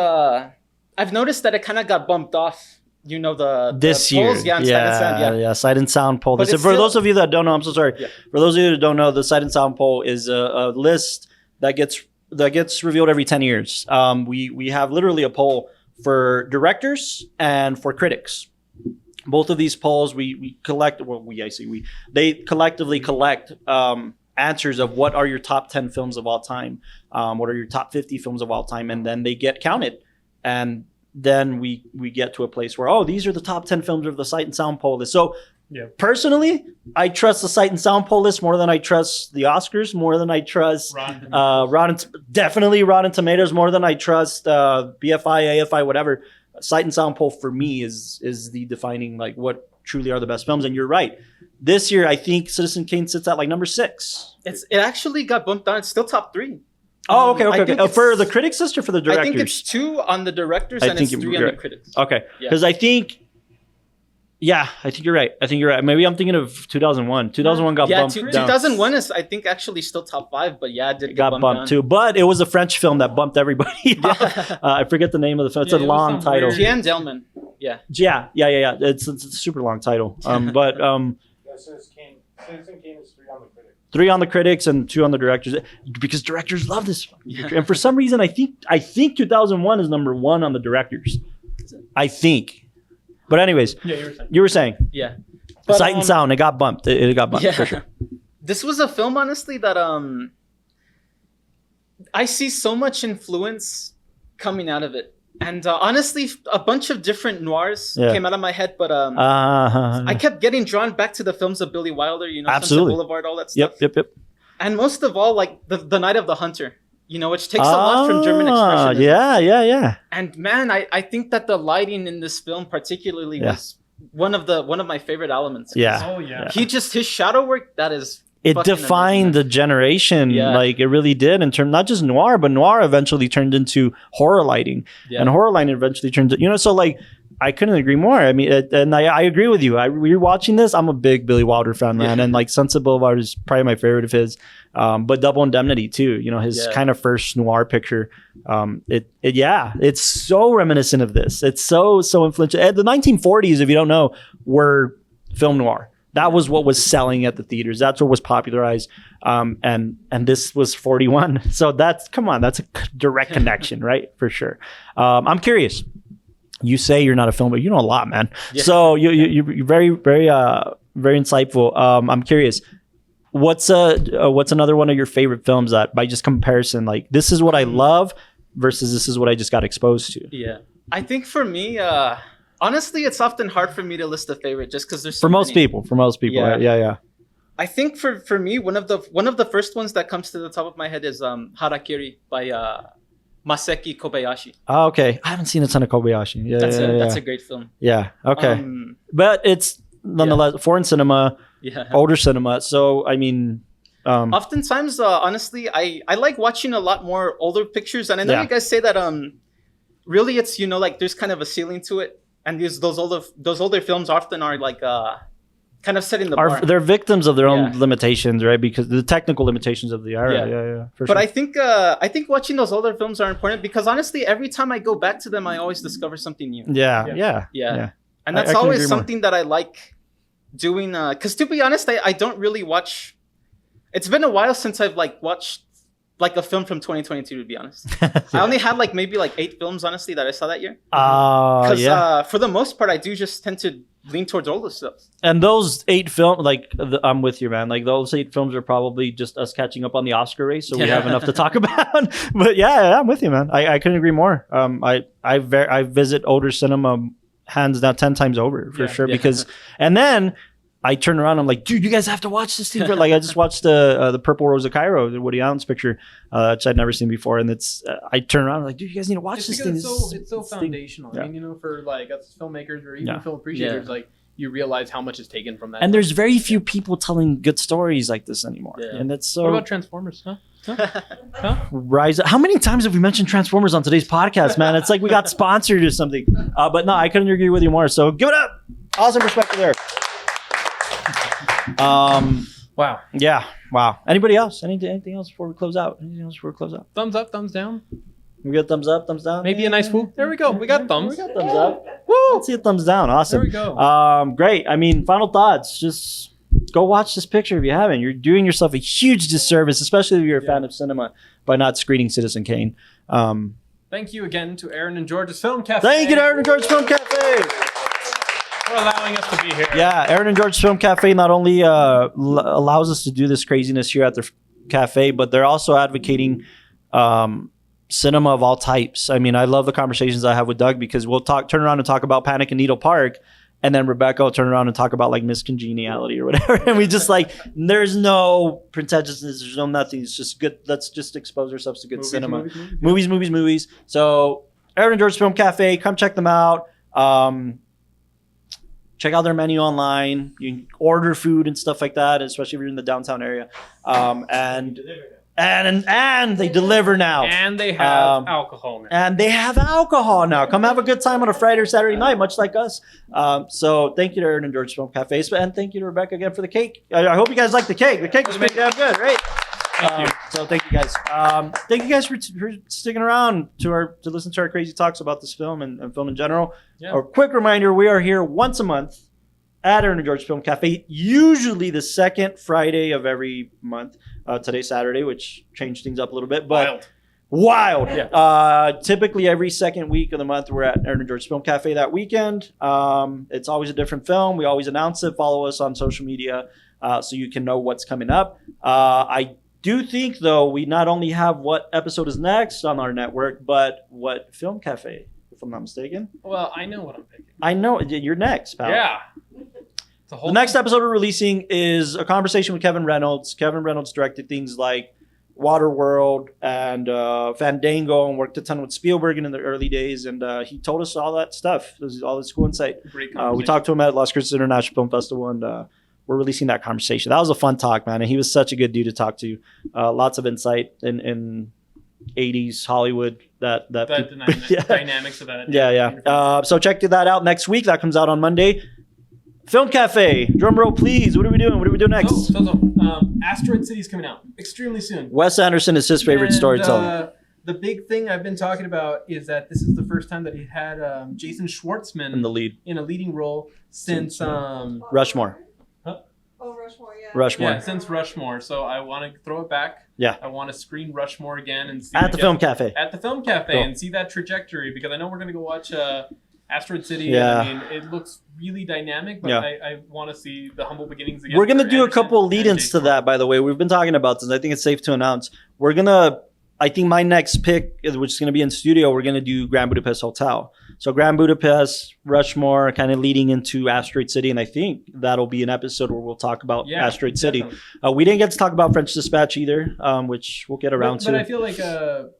I've noticed that it kind of got bumped off. This year. Polls, yeah, Sight and Sound poll. For those of you that don't know, I'm so sorry. Yeah. For those of you that don't know, the Sight and Sound poll is a list that gets revealed every 10 years. We have literally a poll for directors and for critics. Both of these polls we collect. Well, they collectively collect answers of what are your top 10 films of all time, what are your top 50 films of all time, and then they get counted. And then we get to a place where, these are the top 10 films of the Sight and Sound poll list. So personally, I trust the Sight and Sound poll list more than I trust the Oscars, more than I trust Rotten Tomatoes, more than I trust BFI, AFI, whatever. Sight and Sound poll for me is the defining like what truly are the best films. And you're right. This year, I think Citizen Kane sits at like number 6. It actually got bumped down. It's still top 3. Oh, okay. For the critics list or for the directors? I think it's 2 on the directors and it's 3 on the critics. Okay. Because I think you're right. Maybe I'm thinking of 2001. 2001 got bumped down. 2001 is, I think, actually still top 5, but it did get bumped down. Too. But it was a French film that bumped everybody off. I forget the name of the film. It's a long title. Jean Delman. Yeah. It's a super long title. Citizen Kane is 3 on the critics. 3 on the critics and 2 on the directors, because directors love this. And for some reason, I think 2001 is number 1 on the directors. I think. But anyways, you were saying. Yeah. Sight and Sound, it got bumped. It got bumped for sure. This was a film, honestly, that I see so much influence coming out of it. And honestly, a bunch of different noirs came out of my head, but I kept getting drawn back to the films of Billy Wilder, Absolutely. Sunset Boulevard, all that stuff. Yep. And most of all, like the Night of the Hunter, which takes a lot from German expressionism. Yeah. And man, I think that the lighting in this film particularly was one of my favorite elements. Yeah. His shadow work, that is. It defined the generation, like it really did in terms, not just noir, but noir eventually turned into horror lighting, and horror lighting eventually turned to, so like I couldn't agree more. I mean, and I agree with you. We're watching this. I'm a big Billy Wilder fan, man, and like Sunset Boulevard is probably my favorite of his. But Double Indemnity too. His kind of first noir picture. It's so reminiscent of this. It's so influential. The 1940s, if you don't know, were film noir. That was what was selling at the theaters. That's what was popularized. And this was 41. So that's a direct connection, right? For sure. I'm curious. You say you're not a filmmaker. You know a lot, man. Yeah. So you're very, very, very insightful. I'm curious. What's another one of your favorite films that, by just comparison, like this is what I love versus this is what I just got exposed to? Yeah. I think for me, Honestly, it's often hard for me to list a favorite just because there's for most people. Yeah. I think for me, one of the first ones that comes to the top of my head is Harakiri by Maseki Kobayashi. Oh, okay. I haven't seen a ton of Kobayashi. Yeah, that's a great film. Yeah. Okay. But it's nonetheless foreign cinema, older cinema. So I mean, oftentimes, honestly, I like watching a lot more older pictures, and I know you guys say that really it's like there's kind of a ceiling to it, and those older films often are like kind of setting the bar. They're victims of their own limitations, right? Because the technical limitations of the era. Yeah. But sure. I think watching those older films are important because honestly, every time I go back to them, I always discover something new. Yeah. And that's always something that I like doing. Because to be honest, I don't really watch. It's been a while since I've watched a film from 2022. To be honest, I only had maybe 8 films honestly that I saw that year. Because for the most part, I do just tend to lean towards older stuff. And those 8 films, I'm with you, man. Those 8 films are probably just us catching up on the Oscar race, so we have enough to talk about. But yeah, I'm with you, man. I couldn't agree more. I visit older cinema hands down 10 times over for sure because, and then I turn around, I'm like, dude, you guys have to watch this thing. I just watched the Purple Rose of Cairo, the Woody Allen's picture, which I'd never seen before, and it's I turn around, I'm like, dude, you guys need to watch this thing. It's so foundational. Thing. I mean, for us filmmakers or even film appreciators, you realize how much is taken from that. And there's very few people telling good stories like this anymore, and that's so. What about Transformers? Rise. How many times have we mentioned Transformers on today's podcast, man? It's like we got sponsored or something. But no, I couldn't agree with you more. So give it up. Awesome perspective there. Wow. Yeah. Wow. Anybody else? Anything else before we close out? Thumbs up, thumbs down. We got thumbs up, thumbs down. Maybe a nice whoop. There we go. We got thumbs. We got thumbs up. Woo! Let's see a thumbs down. Awesome. There we go. Great. I mean, final thoughts. Just go watch this picture if you haven't. You're doing yourself a huge disservice, especially if you're a fan of cinema, by not screening Citizen Kane. Thank you again to Aaron and George's Film Cafe. Thank you to Aaron and George's Film Cafe. For allowing us to be here. Yeah, Aaron and George's Film Cafe not only allows us to do this craziness here at the cafe, but they're also advocating cinema of all types. I mean, I love the conversations I have with Doug because we'll turn around and talk about Panic in Needle Park, and then Rebecca will turn around and talk about Miss Congeniality or whatever. And we just there's no pretentiousness, there's no nothing. It's just good. Let's just expose ourselves to good cinema. Movies. So Aaron and George's Film Cafe, come check them out. Check out their menu online. You can order food and stuff like that, especially if you're in the downtown area. And they deliver now. And they have alcohol now. And they have alcohol now. Come have a good time on a Friday or Saturday night, much like us. So thank you to Aaron and George's Film Cafe. And thank you to Rebecca again for the cake. I hope you guys like the cake. The cake was pretty damn good, right? Thank you. So thank you guys. Thank you guys for sticking around to listen to our crazy talks about this film and film in general. Yeah. A quick reminder: we are here once a month at Aaron and George's Film Cafe, usually the second Friday of every month. Today's Saturday, which changed things up a little bit, but wild. Yeah. Typically every second week of the month, we're at Aaron and George's Film Cafe that weekend. It's always a different film. We always announce it. Follow us on social media so you can know what's coming up. I do think, though, we not only have what episode is next on our network, but what Film Cafe, if I'm not mistaken. Well, I know what I'm picking. I know. You're next, pal. Yeah. The next episode we're releasing is a conversation with Kevin Reynolds. Kevin Reynolds directed things like Waterworld and Fandango and worked a ton with Spielberg in the early days. And he told us all that stuff. This is all this cool insight. Great conversation. We talked to him at Las Cruces International Film Festival, and we're releasing that conversation. That was a fun talk, man. And he was such a good dude to talk to. Lots of insight in 80s Hollywood. Dynamics of that. Yeah. So check that out next week. That comes out on Monday. Film Cafe, drum roll, please. What are we doing? What do we do next? Asteroid City's coming out extremely soon. Wes Anderson is his favorite storyteller. The big thing I've been talking about is that this is the first time that he had Jason Schwartzman in a leading role since Rushmore. Huh? Oh, Rushmore, yeah. Rushmore. Yeah, since Rushmore. So I want to throw it back. Yeah. I want to screen Rushmore again and see at the Film Cafe. At the Film Cafe and see that trajectory, because I know we're going to go watch Asteroid City. Yeah. I mean, it looks really dynamic, but I want to see the humble beginnings again. We're going to do a couple lead-ins to that, by the way. We've been talking about this. I think it's safe to announce. We're going to I think my next pick, which is going to be in studio, we're going to do Grand Budapest Hotel. So Grand Budapest, Rushmore, kind of leading into Asteroid City. And I think that'll be an episode where we'll talk about Asteroid City. We didn't get to talk about French Dispatch either, which we'll get around to. But I feel like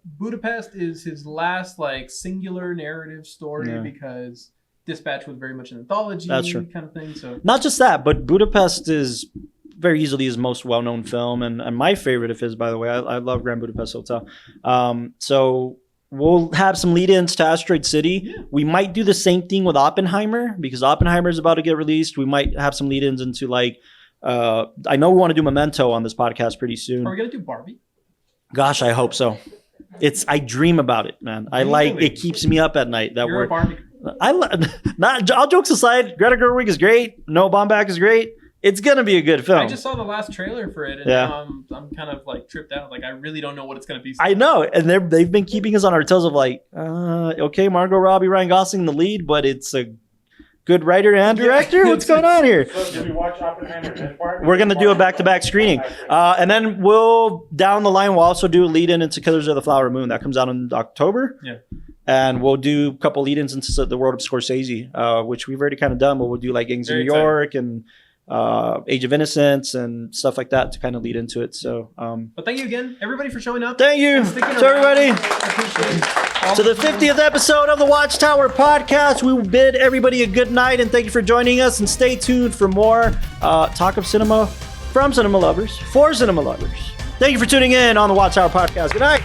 Budapest is his last like singular narrative story because Dispatch was very much an anthology kind of thing. So not just that, but Budapest is very easily his most well-known film and my favorite of his, by the way. I love Grand Budapest Hotel. So we'll have some lead-ins to Asteroid City. Yeah. We might do the same thing with Oppenheimer because Oppenheimer is about to get released. We might have some lead-ins into like, I know we want to do Memento on this podcast pretty soon. Are we going to do Barbie? Gosh, I hope so. I dream about it, man. It keeps me up at night. You're a Barbie. All jokes aside, Greta Gerwig is great. Noah Baumbach is great. It's gonna be a good film. I just saw the last trailer for it, and now I'm kind of like tripped out. Like I really don't know what it's gonna be. I know, and they've been keeping us on our toes of like, okay, Margot Robbie, Ryan Gosling in the lead, but it's a good writer and director. What's going on here? So did we watch Oppenheimer and Barbie? We're gonna do a back-to-back screening, and then we'll down the line we'll also do a lead-in into Killers of the Flower Moon that comes out in October. Yeah. And we'll do a couple lead-ins into the world of Scorsese, which we've already kind of done, but we'll do like Gangs of New York and Age of Innocence and stuff like that to kind of lead into it. So, but thank you again, everybody, for showing up. Thank you to everybody. To the 50th episode of the WatchTower podcast, we will bid everybody a good night and thank you for joining us. And stay tuned for more talk of cinema from cinema lovers for cinema lovers. Thank you for tuning in on the WatchTower podcast. Good night.